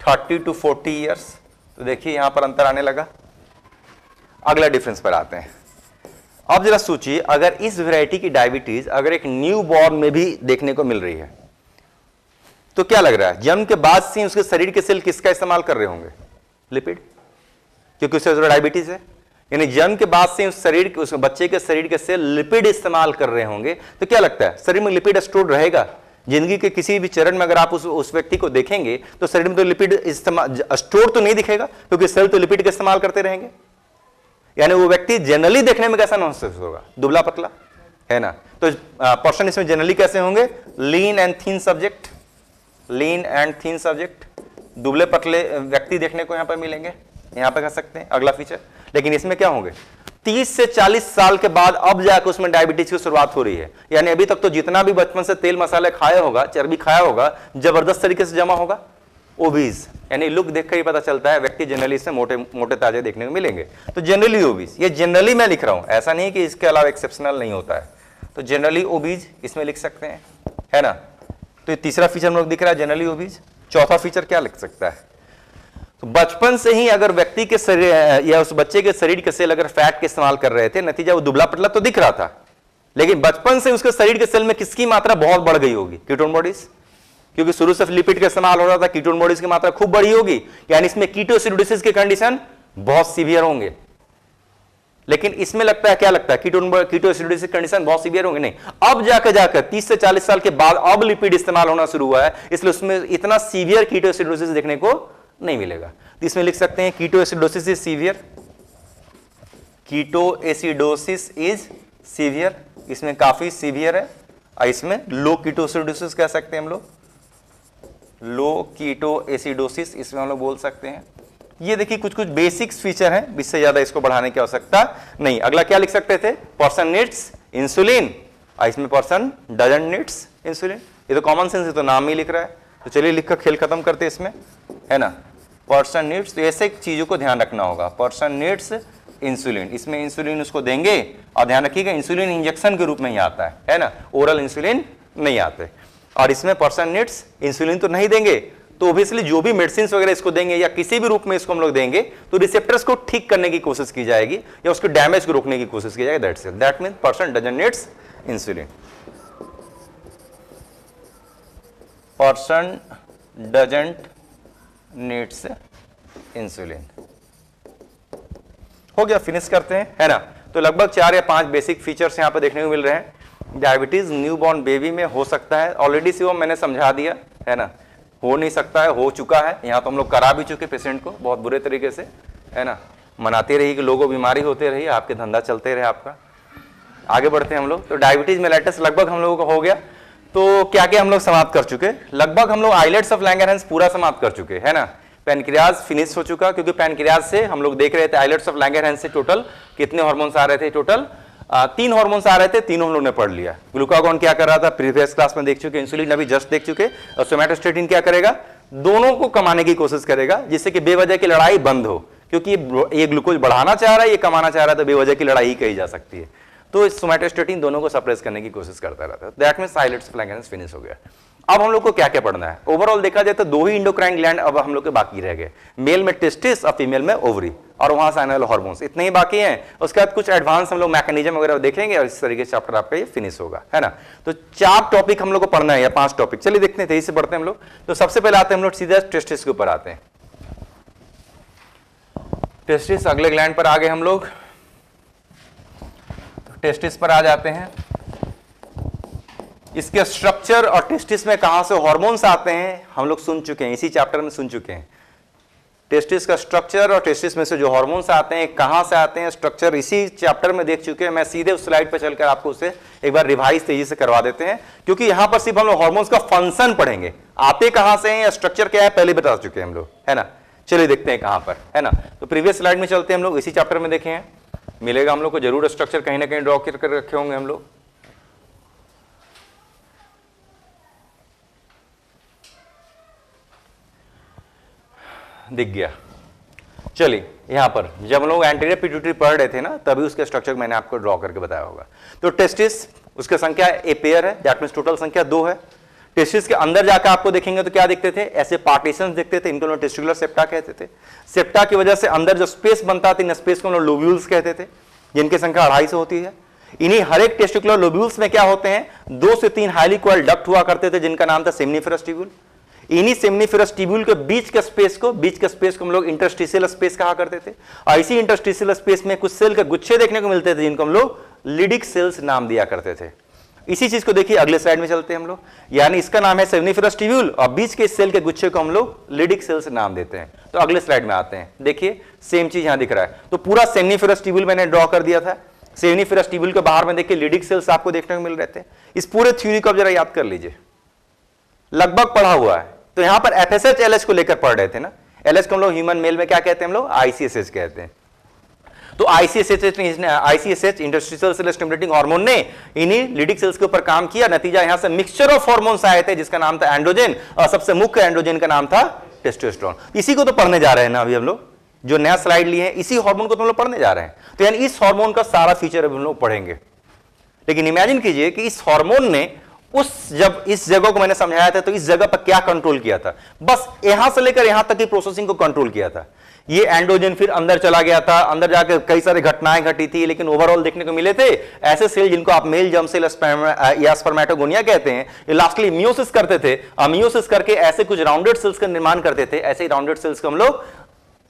30 to 40 years. तो देखिए यहां पर अंतर आने लगा। अगला डिफरेंस पर आते हैं। अब जरा सोचिए, अगर इस वैरायटी की डायबिटीज अगर एक न्यू बॉर्न में भी देखने को मिल रही है, तो क्या लग रहा है, जन्म के बाद से उसके शरीर के सेल किसका इस्तेमाल कर रहे होंगे, लिपिड, क्योंकि उसे डायबिटीज है। यानी जन्म के बाद से उस बच्चे के शरीर के सेल लिपिड इस्तेमाल कर रहे होंगे। तो क्या लगता है, शरीर में लिपिड स्टोर रहेगा? जिंदगी के किसी भी चरण में अगर आप उस व्यक्ति को देखेंगे तो शरीर में तो लिपिड इस्तेमाल स्टोर तो नहीं दिखेगा, क्योंकि सेल तो लिपिड का इस्तेमाल करते रहेंगे। यानी वो व्यक्ति जनरली देखने में कैसा महसूस होगा, दुबला पतला, है ना। तो पर्सन इसमें जनरली कैसे होंगे, lean and thin subject, lean and thin subject, दुबले पतले व्यक्ति देखने को यहां पर मिलेंगे, यहां पर कह सकते हैं अगला फीचर। लेकिन इसमें क्या होंगे, 30 से 40 साल के बाद अब जाकर उसमें डायबिटीज की शुरुआत हो रही है। यानी अभी तक तो जितना भी बचपन से तेल मसाले खाया होगा, चर्बी खाया होगा, जबरदस्त तरीके से जमा होगा, ओबीज। यानी लुक देखकर ही पता चलता है व्यक्ति जनरली से मोटे मोटे ताजे देखने को मिलेंगे। तो जनरली ओबीज, ये जनरली मैं लिख रहा हूं, ऐसा नहीं कि इसके अलावा एक्सेप्शनल नहीं होता है। तो जनरली ओबीज इसमें लिख सकते हैं, है ना। तो ये तीसरा फीचर हम लोग दिख रहा है, जनरली ओबीज। चौथा फीचर क्या लिख सकता है, तो बचपन से ही अगर व्यक्ति के शरीर या उस बच्चे के शरीर के सेल अगर फैट के इस्तेमाल कर रहे थे, नतीजा वो दुबला पतला तो दिख रहा था, लेकिन बचपन से उसके शरीर के सेल में किसकी मात्रा बहुत बढ़ गई होगी, कीटोन बॉडीज, क्योंकि शुरू से लिपिड का इस्तेमाल हो रहा था, कीटोन बॉडीज की मात्रा खूब बढ़ी होगी। यानी इसमें कीटोएसिडोसिस के कंडीशन बहुत सीवियर होंगे। लेकिन इसमें लगता है, क्या लगता है, कीटोएसिडोसिस कंडीशन बहुत सीवियर होंगे नहीं। अब जाकर 30 से 40 साल के बाद अब लिपिड इस्तेमाल होना शुरू हुआ है, इसलिए उसमें इतना सीवियर कीटोएसिडोसिस देखने को नहीं मिलेगा। तो इसमें लिख सकते हैं ketoacidosis is severe, ketoacidosis is severe, इसमें काफी सीवियर है। और इसमें लो कीटोएसिडोसिस कह सकते हैं हम लोग, लो कीटोएसिडोसिस इसमें हम लोग बोल सकते हैं। ये देखिए कुछ कुछ बेसिक्स फीचर हैं, इससे ज्यादा इसको बढ़ाने की आवश्यकता नहीं। अगला क्या लिख सकते थे, पर्सन नीड्स इंसुलिन, और इसमें पर्सन डजंट नीड्स इंसुलिन। ये तो कॉमन सेंस है, तो नाम ही लिख रहा है। तो चलिए लिखकर खेल खत्म करते हैं इसमें, है ना। पर्सन नीड्स, तो ऐसे चीजों को ध्यान रखना होगा, पर्सन नीड्स इंसुलिन, इसमें इंसुलिन उसको देंगे। और ध्यान रखिएगा इंसुलिन इंजेक्शन के रूप में ही आता है ना, ओरल इंसुलिन नहीं आते। और इसमें पर्सन नीड्स इंसुलिन तो नहीं देंगे, तो ऑब्वियसली जो भी मेडिसिन वगैरह इसको देंगे या किसी भी रूप में इसको हम लोग देंगे, तो रिसेप्टर्स को ठीक करने की कोशिश की जाएगी या उसके डैमेज को रोकने की कोशिश की जाएगी। That's it, that means person doesn't needs insulin, person doesn't needs insulin. हो गया, फिनिश करते हैं, है ना। तो लगभग 4 या 5 बेसिक फीचर्स यहां पर देखने को मिल रहे हैं। डायबिटीज न्यूबॉर्न बेबी में हो सकता है, ऑलरेडी से वो मैंने समझा दिया, है ना। हो नहीं सकता है, हो चुका है, यहाँ तो हम लोग करा भी चुके पेशेंट को बहुत बुरे तरीके से, है ना। मनाते रहिए कि लोगों बीमारी होते रहिए, आपके धंधा चलते रहे आपका। आगे बढ़ते हैं हम लोग। तो डायबिटीज मेलाइटस लगभग हम लोगों को हो गया। तो क्या क्या हम लोग समाप्त कर चुके, लगभग हम लोग आइलेट्स ऑफ लैंगरहैंस पूरा समाप्त कर चुके, है ना। पैनक्रियाज फिनिश हो चुका, क्योंकि पैनक्रियाज से हम लोग देख रहे थे आइलेट्स ऑफ लैंगरहैंस से टोटल कितने हार्मोन्स आ रहे थे, टोटल 3 हार्मोन्स आ रहे थे, तीनों हम लोग ने पढ़ लिया। ग्लूकागॉन क्या कर रहा था प्रीवियस क्लास में देख चुके, इंसुलिन अभी जस्ट देख चुके, और सोमैटोस्टेटिन क्या करेगा, दोनों को कमाने की कोशिश करेगा, जिससे कि बेवजह की लड़ाई बंद हो। क्योंकि ये ग्लूकोज बढ़ाना चाह रहा है, ये कमाना चाह रहा है, तो बेवजह की लड़ाई ही कही जा सकती है। तो सोमैटोस्टेटिन दोनों को सप्रेस करने की कोशिश करता रहता है। That means islets of Langerhans finish हो गया। अब हम लोग को क्या क्या पढ़ना है, ओवरऑल देखा जाए तो 2 ही इंडोक्राइन ग्लैंड अब हम लोग के बाकी रह गए, मेल में टेस्टिस और फीमेल में ओवरी, और वहां से आने वाले हार्मोन्स, इतने ही बाकी हैं। उसके बाद कुछ एडवांस हम लोग मैकेनिज्म वगैरह देखेंगे, और इस तरीके से चैप्टर आपका ये फिनिश होगा, है ना। तो 4 टॉपिक हम लोग को पढ़ना है या 5 टॉपिक, चलिए देखते हैं, तेजी से पढ़ते हैं हम लोग। तो सबसे पहले आते हैं हम लोग सीधा टेस्टिस के ऊपर आते हैं। टेस्टिस अगले ग्लैंड पर आ गए हम लोग, टेस्टिस पर आ जाते हैं। इसके स्ट्रक्चर और टेस्टिस में कहां से हार्मोन्स आते हैं हम लोग सुन चुके हैं, इसी चैप्टर में सुन चुके हैं। टेस्टिस का स्ट्रक्चर और टेस्टिस में से जो हार्मोन्स आते हैं कहां से आते हैं, स्ट्रक्चर इसी चैप्टर में देख चुके हैं। मैं सीधे उस स्लाइड पर चलकर आपको उसे एक बार रिवाइज तेजी से करवा देते हैं, क्योंकि यहां पर सिर्फ हम लोग हार्मोन्स का फंक्शन पढ़ेंगे, आते कहां से हैं या स्ट्रक्चर क्या है पहले बता चुके हैं हम लोग, है ना। चलिए देखते हैं कहां पर, है ना। तो प्रीवियस स्लाइड में चलते हैं हम लोग, इसी चैप्टर में देखे हैं, मिलेगा हम लोग को जरूर स्ट्रक्चर कहीं ना कहीं ड्रॉ कर रखे होंगे हम लोग। दिख गया। चलिए यहां पर जब हम लोग एंटीरियर पिट्यूटरी पढ़ रहे थे ना, तभी उसके स्ट्रक्चर मैंने आपको ड्रॉ करके बताया होगा। तो टेस्टिस, उसकी संख्या ए पेयर है, दैट मींस टोटल संख्या 2 है। टेस्टिस के अंदर जाकर आपको देखेंगे तो क्या दिखते थे, ऐसे पार्टीशंस दिखते थे, इनको लोग टेस्टिकुलर सेप्टा कहते थे। सेप्टा की वजह से अंदर जो स्पेस बनता था, इन स्पेस को लोग लोब्यूल्स कहते थे, जिनकी संख्या 250 होती है। इन्हीं हर एक टेस्टिकुलर लोब्यूल्स में क्या होते हैं, 2 से 3 हाईली कॉइल्ड डक्ट हुआ करते थे, जिनका नाम था सेमनीफेरस ट्यूब्यूल। इन्हीं सेमनीफेरस ट्यूब्यूल के बीच के स्पेस को हम लोग इंटरस्टिशियल स्पेस कहा करते थे। और इसी इंटरस्टिशियल स्पेस में कुछ सेल के गुच्छे देखने को मिलते थे, जिनको हम लोग लिडिक सेल्स नाम दिया करते थे। इसी चीज को देखिए, अगले स्लाइड में चलते हैं हम लोग, यानी इसका नाम है सेमनीफेरस ट्यूब्यूल और बीच के सेल के गुच्छे को हम लोग लिडिक सेल्स नाम देते हैं। तो अगले स्लाइड में आते हैं, देखिए सेम चीज यहां दिख रहा है। तो पूरा सेमनीफेरस ट्यूब्यूल मैंने ड्रॉ कर दिया था। सेमनीफेरस ट्यूब्यूल के बाहर में देखिए लिडिक सेल्स आपको देखने को मिल रहे थे। इस पूरे थ्योरी को आप जरा याद कर लीजिए, लगभग पढ़ा हुआ है। तो यहां पर एफएसएच एलएच को लेकर पढ़ रहे थे ना, एलएच को हम लोग ह्यूमन मेल में क्या कहते हैं, हम लोग आईसीएसएच कहते हैं। तो आईसीएसएच इंटरस्टिशियल सेल स्टिमुलेटिंग हार्मोन ने इन्हीं लिडिक सेल्स के ऊपर काम किया। नतीजा यहां से मिक्सचर ऑफ हार्मोन्स आए थे, जिसका नाम था एंड्रोजन, और सबसे मुख्य एंड्रोजन का नाम था टेस्टोस्टेरोन। इसी को तो पढ़ने जा रहे हैं ना अभी हम लोग, जो नया स्लाइड लिए हैं इसी हार्मोन को तो हम लोग पढ़ने जा रहे हैं। तो यानी इस हार्मोन का सारा फीचर अभी हम लोग पढ़ेंगे। लेकिन इमेजिन कीजिए कि इस हार्मोन ने जब इस जगह को मैंने समझाया था, तो इस जगह पर क्या कंट्रोल किया था, बस यहां से लेकर यहां तक की प्रोसेसिंग को कंट्रोल किया था। ये एंड्रोजन फिर अंदर चला गया था, अंदर जाकर कई सारी घटनाएं घटी थी, लेकिन ओवरऑल देखने को मिले थे ऐसे सेल जिनको आप मेल जर्म सेल या स्पर्मेटोगोनिया कहते हैं, ये लास्टली मियोसिस करते थे। मियोसिस करके ऐसे कुछ राउंडेड सेल्स का निर्माण करते थे। ऐसे ही राउंडेड सेल्स को हम लोग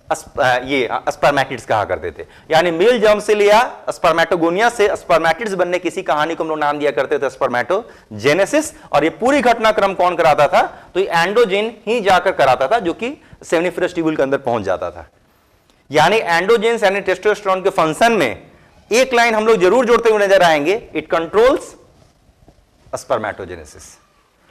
ये स्पर्मेटिड्स कहा करते थे। यानी मेल जर्म सेल या स्पर्मेटोगोनिया से स्पर्मेटिड्स बनने की किसी कहानी को हम लोग नाम दिया करते थे स्पर्मेटोजेनेसिस। और ये पूरी घटनाक्रम कौन कराता था, तो ये एंड्रोजन ही जाकर कराता था, जो कि सेमनीफेरस ट्यूब्यूल के अंदर पहुंच जाता था। यानी एंड्रोजेंस यानी टेस्टोस्टेरोन के फंक्शन में एक लाइन हम लोग जरूर जोड़ते हुए नजर आएंगे, इट कंट्रोल्स स्पर्मेटोजेनेसिस।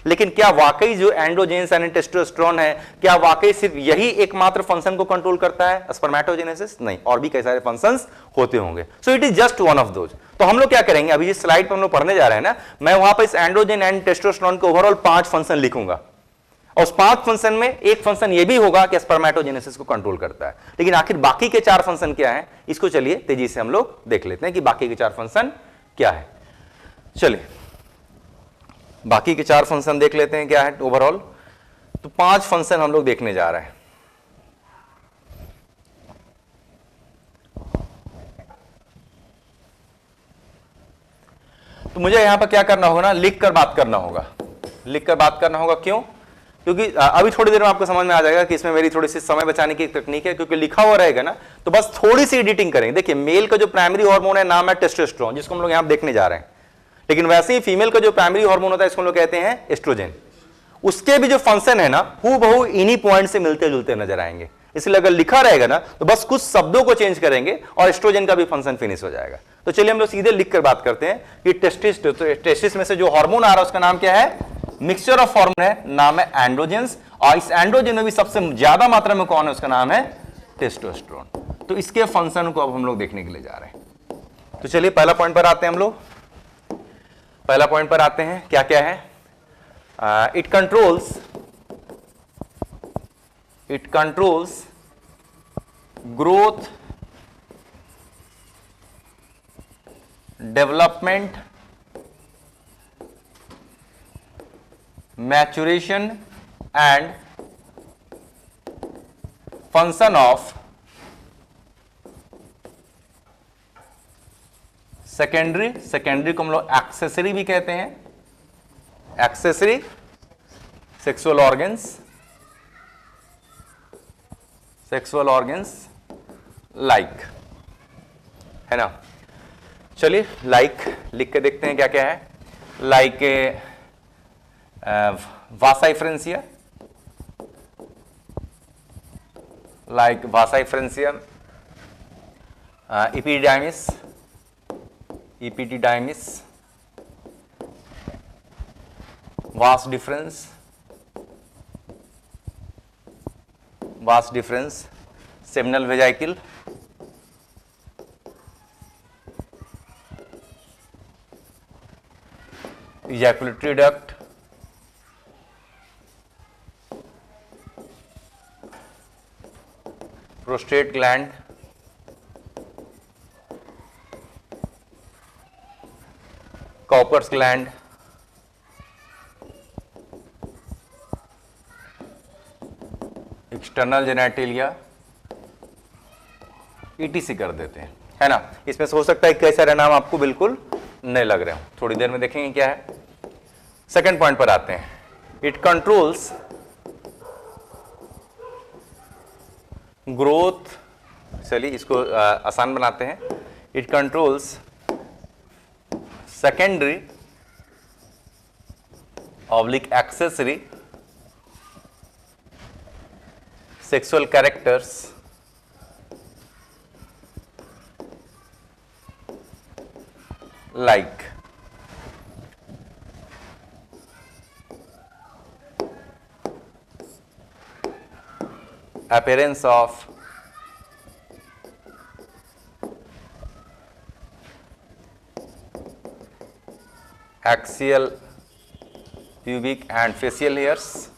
लेकिन क्या वाकई जो एंड्रोजेंस यानी टेस्टोस्टेरोन है, क्या वाकई सिर्फ यही एकमात्र फंक्शन को कंट्रोल करता है, स्पर्मेटोजेनेसिस? नहीं, और भी कई सारे फंक्शंस होते होंगे। So it is just one of those. तो हम लोग क्या करेंगे, अभी जिस स्लाइड पर हम लोग पढ़ने जा रहे हैं ना, मैं वहां पर इस एंड्रोजन एंड टेस्टोस्टेरोन के ओवरऑल 5 फंक्शन लिखूंगा, और उस 5 फंक्शन में एक फंक्शन ये भी होगा कि स्पर्मेटोजेनेसिस को कंट्रोल करता है। लेकिन आखिर बाकी के 4 फंक्शन क्या है, इसको चलिए तेजी से हम लोग देख लेते हैं कि बाकी के 4 फंक्शन क्या है। चलिए बाकी के 4 फंक्शन देख लेते हैं क्या है ओवरऑल। तो 5 फंक्शन हम लोग देखने जा रहे हैं। तो मुझे यहां पर क्या करना होगा ना, लिख कर बात करना होगा, लिख कर बात करना होगा। क्यों? क्योंकि अभी थोड़ी देर में आपको समझ में आ जाएगा कि इसमें मेरी थोड़ी सी समय बचाने की एक तकनीक है। क्योंकि लिखा हुआ रहेगा ना, तो बस थोड़ी सी एडिटिंग करेंगे। देखिए मेल का जो प्राइमरी हार्मोन है नाम है टेस्टोस्टेरोन, जिसको हम लोग यहां देखने जा रहे हैं। लेकिन वैसे ही फीमेल का जो प्राइमरी हार्मोन होता है, इसको हम लोग कहते हैं एस्ट्रोजन। उसके भी जो फंक्शन है ना, हूबहू इन्हीं पॉइंट से मिलते जुलते नजर आएंगे। इसलिए अगर लिखा रहेगा ना, तो बस कुछ शब्दों को चेंज करेंगे और एस्ट्रोजन का भी फंक्शन फिनिश हो जाएगा। तो चलिए हम लोग सीधे लिख कर बात करते हैं कि टेस्टिस में से जो हार्मोन आ रहा है उसका नाम क्या है, मिक्सचर ऑफ हार्मोन है, नाम है एंड्रोजेंस। और इस एंड्रोजन में भी सबसे ज्यादा मात्रा में कौन है, उसका नाम है टेस्टोस्टेरोन। तो इसके फंक्शन को अब हम लोग देखने के लिए जा रहे हैं। तो चलिए पहला पॉइंट पर आते हैं हम लोग। पहला पॉइंट पर आते हैं, क्या क्या है, it controls growth, development, maturation and function of secondary को हम लोग एक्सेसरी भी कहते हैं, एक्सेसरी सेक्सुअल ऑर्गन्स लाइक, है ना। चलिए लाइक लिख के देखते हैं क्या क्या है। लाइक वासा efferentia, like vasiferentium, epididymis, vas difference, seminal vesicle, ejaculatory duct, prostate gland, Cowper's gland, external genitalia, ETC कर देते हैं, है ना। इसमें से हो सकता है कई सारे नाम आपको बिल्कुल नहीं लग रहे हो, थोड़ी देर में देखेंगे क्या है। सेकंड पॉइंट पर आते हैं, इट कंट्रोल्स ग्रोथ, चलिए इसको आसान बनाते हैं, it controls secondary oblique accessory sexual characters like appearance of axial pubic and facial hairs,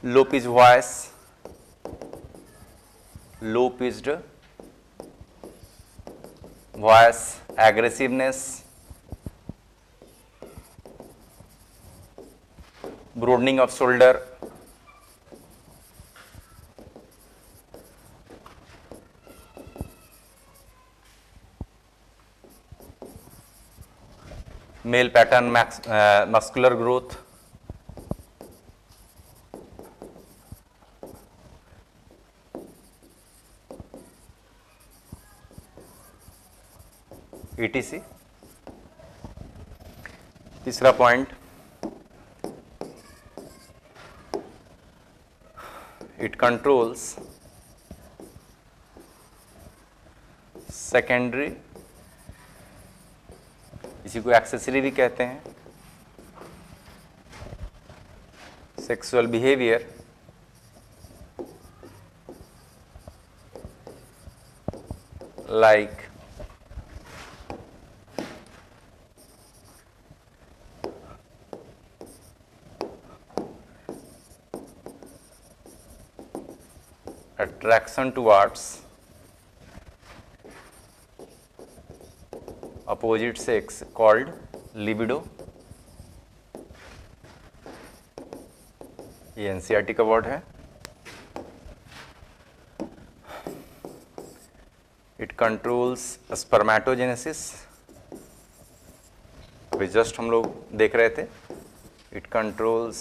low pitched voice, aggressiveness, broadening of shoulder, male pattern muscular growth, ETC। तीसरा point, it controls secondary, इसी को accessory भी कहते हैं, sexual behaviour, like attraction towards opposite sex called libido, ये NCERT का word है। It controls spermatogenesis, अभी जस्ट हम लोग देख रहे थे, it controls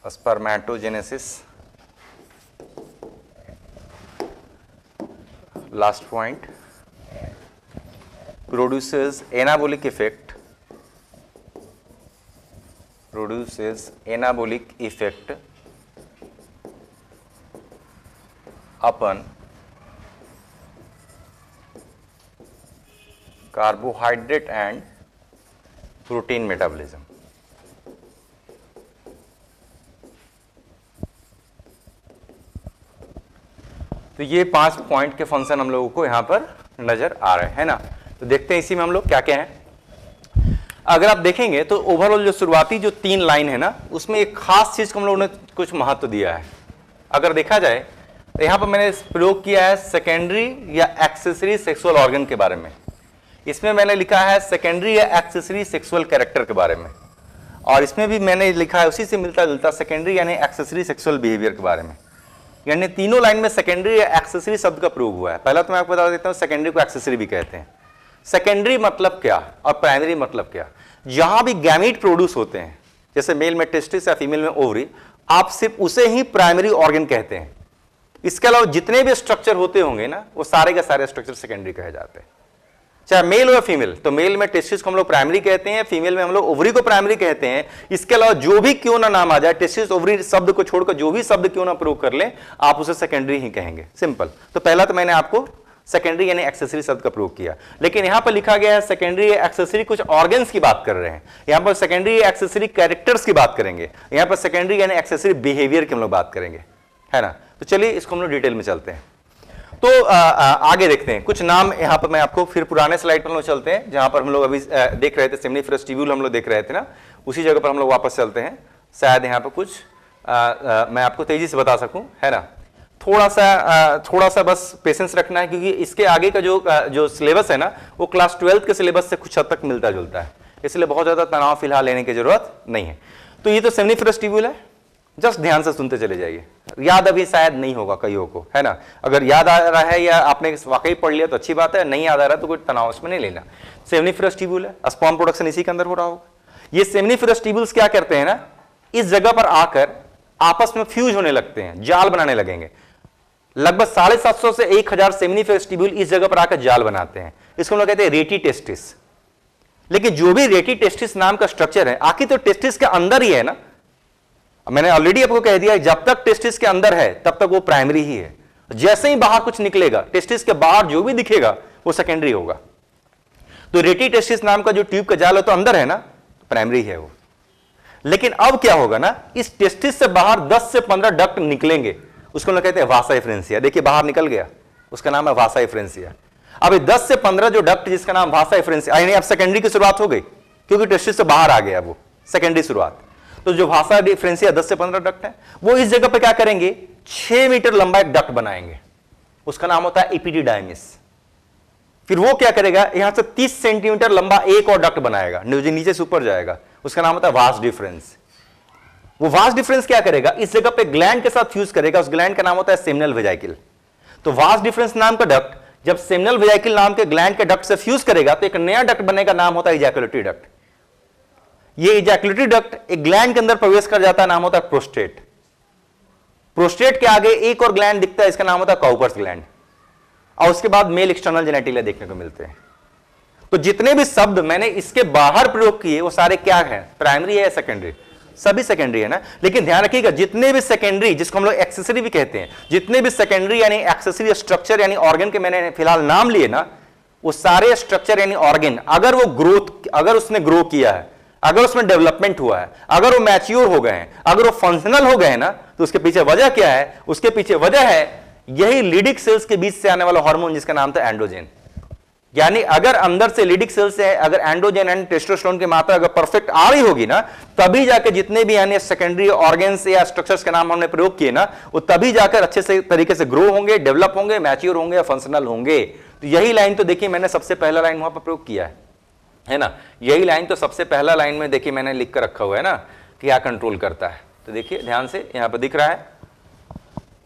spermatogenesis. Last point, produces anabolic effect, upon carbohydrate and protein metabolism। तो ये 5 पॉइंट के फंक्शन हम लोगों को यहां पर नजर आ रहे हैं ना। तो देखते हैं इसी में हम लोग क्या क्या है। अगर आप देखेंगे तो ओवरऑल जो शुरुआती जो 3 लाइन है ना, उसमें एक खास चीज को हम लोगों ने कुछ महत्व दिया है। अगर देखा जाए तो यहां पर मैंने प्रयोग किया है सेकेंडरी या एक्सेसरी सेक्सुअल ऑर्गन के बारे में, इसमें मैंने लिखा है सेकेंडरी या एक्सेसरी सेक्सुअल कैरेक्टर के बारे में, और इसमें भी मैंने लिखा है उसी से मिलता जुलता सेकेंडरी यानी एक्सेसरी सेक्सुअल बिहेवियर के बारे में। यानी तीनों लाइन में सेकेंडरी या एक्सेसरी शब्द का प्रयोग हुआ है। पहला तो मैं आपको बता देता हूं, सेकेंडरी को एक्सेसरी भी कहते हैं। सेकेंडरी मतलब क्या और प्राइमरी मतलब क्या? जहां भी गैमीट प्रोड्यूस होते हैं, जैसे मेल में टेस्टिस या फीमेल में ओवरी, आप सिर्फ उसे ही प्राइमरी ऑर्गन कहते हैं। इसके अलावा जितने भी स्ट्रक्चर होते होंगे ना, वो सारे के सारे स्ट्रक्चर सेकेंडरी कहे जाते हैं। चाहे मेल हो या फीमेल। तो मेल में टेस्टिस को हम लोग प्राइमरी कहते हैं, फीमेल में हम लोग ओवरी को प्राइमरी कहते हैं। इसके अलावा जो भी क्यों ना नाम आ जाए, टेस्टिस ओवरी शब्द को छोड़कर जो भी शब्द क्यों ना प्रयोग कर ले, आप उसे सेकेंडरी ही कहेंगे, सिंपल। तो पहला तो मैंने आपको सेकेंडरी यानी एक्सेसरी शब्द का प्रयोग किया, लेकिन यहां पर लिखा गया है सेकेंडरी एक्सेसरी, कुछ ऑर्गन्स की बात कर रहे हैं। यहां पर सेकेंडरी एक्सेसरी कैरेक्टर्स की बात करेंगे, यहां पर सेकेंडरी यानी एक्सेसरी बिहेवियर की हम लोग बात करेंगे, है ना। तो चलिए इसको हम लोग डिटेल में चलते हैं। तो आगे देखते हैं कुछ नाम। यहां पर मैं आपको फिर पुराने स्लाइड पर हम लोग चलते हैं, जहां पर हम लोग अभी देख रहे थे सेमनीफरस ट्यूब्यूल हम लोग देख रहे थे ना, उसी जगह पर हम लोग वापस चलते हैं। शायद यहां पर कुछ मैं आपको तेजी से बता सकूं, है ना। थोड़ा सा बस पेशेंस रखना है, क्योंकि इसके आगे का जो सिलेबस है ना, वो क्लास 12 के सिलेबस से कुछ हद तक मिलता जुलता है, इसलिए बहुत ज्यादा तनाव फिलहाल लेने की जरूरत नहीं है। तो ये तो सेमनीफरस ट्यूब्यूल है, जस्ट ध्यान से सुनते चले जाइए। याद अभी शायद नहीं होगा कईयों को, है ना। अगर याद आ रहा है या आपने वाकई पढ़ लिया तो अच्छी बात है, नहीं याद आ रहा तो कोई तनाव इसमें नहीं लेना। सेमनीफरस ट्यूब्यूल है, स्पर्म प्रोडक्शन इसी के अंदर हो रहा होगा। ये सेमनीफरस ट्यूब्यूल्स क्या करते हैं ना, इस जगह पर आकर आपस में फ्यूज होने लगते हैं, जाल बनाने लगेंगे। लगभग 750 से 1000 सेमनीफरस ट्यूब्यूल इस जगह पर आकर जाल बनाते हैं। इसको हम लोग कहते हैं रेटी टेस्टिस। लेकिन जो भी रेटी टेस्टिस नाम का स्ट्रक्चर है, आखिर तो टेस्टिस के अंदर ही है ना। मैंने ऑलरेडी आपको कह दिया, जब तक टेस्टिस के अंदर है तब तक वो प्राइमरी ही है। जैसे ही बाहर कुछ निकलेगा, टेस्टिस के बाहर जो भी दिखेगा वो सेकेंडरी होगा। तो रेटी टेस्टिस नाम का जो ट्यूब का जाल है तो अंदर है ना, प्राइमरी है वो। लेकिन अब क्या होगा ना, इस टेस्टिस से बाहर 10 से 15 डक्ट निकलेंगे, उसको लोग कहते हैं वासा एफरेंसिया। देखिए बाहर निकल गया, उसका नाम है वासा एफरेंसिया। अब 10 से 15 जो डक्ट जिसका नाम वासा एफरेंसिया, यानी अब सेकेंडरी की शुरुआत हो गई, क्योंकि टेस्टिस से बाहर आ गया वो, सेकेंडरी शुरुआत। तो जो वासा एफरेंसिया 10 से 15 डक्ट है, वो इस जगह पे क्या करेंगे, 6 मीटर लंबा एक डक्ट बनाएंगे, उसका नाम होता है एपिडिडाइमिस। फिर वो क्या करेगा, यहां से 30 सेंटीमीटर लंबा एक और डक्ट बनाएगा, नीचे से ऊपर जाएगा, उसका नाम होता है वास डिफरेंस। वो वास डिफरेंस क्या करेगा, इस जगह पे ग्लैंड के साथ फ्यूज करेगा, उस ग्लैंड का नाम होता है सेमिनल वेजाइकिल। तो वास डिफरेंस नाम का डक्ट जब सेमिनल वेजाइकिल नाम के ग्लैंड के डक्ट से फ्यूज करेगा तो एक नया डक्ट बनेगा, नाम होता है इजैकुलेटरी डक्ट। ये इजैकुलेटरी डक्ट एक ग्लैंड के अंदर प्रवेश कर जाता है, नाम होता है प्रोस्टेट। प्रोस्टेट के आगे एक और ग्लैंड दिखता है, इसका नाम होता है काउपर्स ग्लैंड, और उसके बाद मेल एक्सटर्नल जेनेटिलिया देखने को मिलते हैं। तो जितने भी शब्द मैंने इसके बाहर प्रयोग किए वो सारे क्या हैं, प्राइमरी है या सेकेंडरी, सभी सेकेंडरी है ना। लेकिन ध्यान रखिएगा, जितने भी सेकेंडरी, जिसको हम लोग एक्सेसरी भी कहते हैं, जितने भी सेकेंडरी यानी एक्सेसरी स्ट्रक्चर यानी ऑर्गन के मैंने फिलहाल नाम लिए ना, वो सारे स्ट्रक्चर यानी ऑर्गन, अगर वो ग्रोथ, अगर उसने ग्रो किया है, अगर उसमें डेवलपमेंट हुआ है, अगर वो मैच्योर हो गए हैं, अगर वो फंक्शनल हो गए हैं ना, तो उसके पीछे वजह क्या है, उसके पीछे वजह है यही लीडिक सेल्स के बीच से आने वाला हार्मोन जिसका नाम था एंड्रोजन। यानी अगर अंदर से लीडिक सेल से अगर एंड्रोजन एंड टेस्टोस्टेरोन की मात्रा अगर परफेक्ट आ रही होगी ना, तभी जाकर जितने भी यानी सेकेंडरी ऑर्गन्स या स्ट्रक्चर्स का नाम हमने प्रयोग किए ना, वो तभी जाकर अच्छे से तरीके से ग्रो होंगे, डेवलप होंगे, मैच्योर होंगे या फंक्शनल होंगे। तो यही लाइन तो देखिए मैंने सबसे पहला लाइन वहां पर प्रयोग किया है ना। यही लाइन तो सबसे पहला लाइन में देखिए मैंने लिख कर रखा हुआ है ना, क्या कंट्रोल करता है। तो देखिए ध्यान से यहां पर दिख रहा है,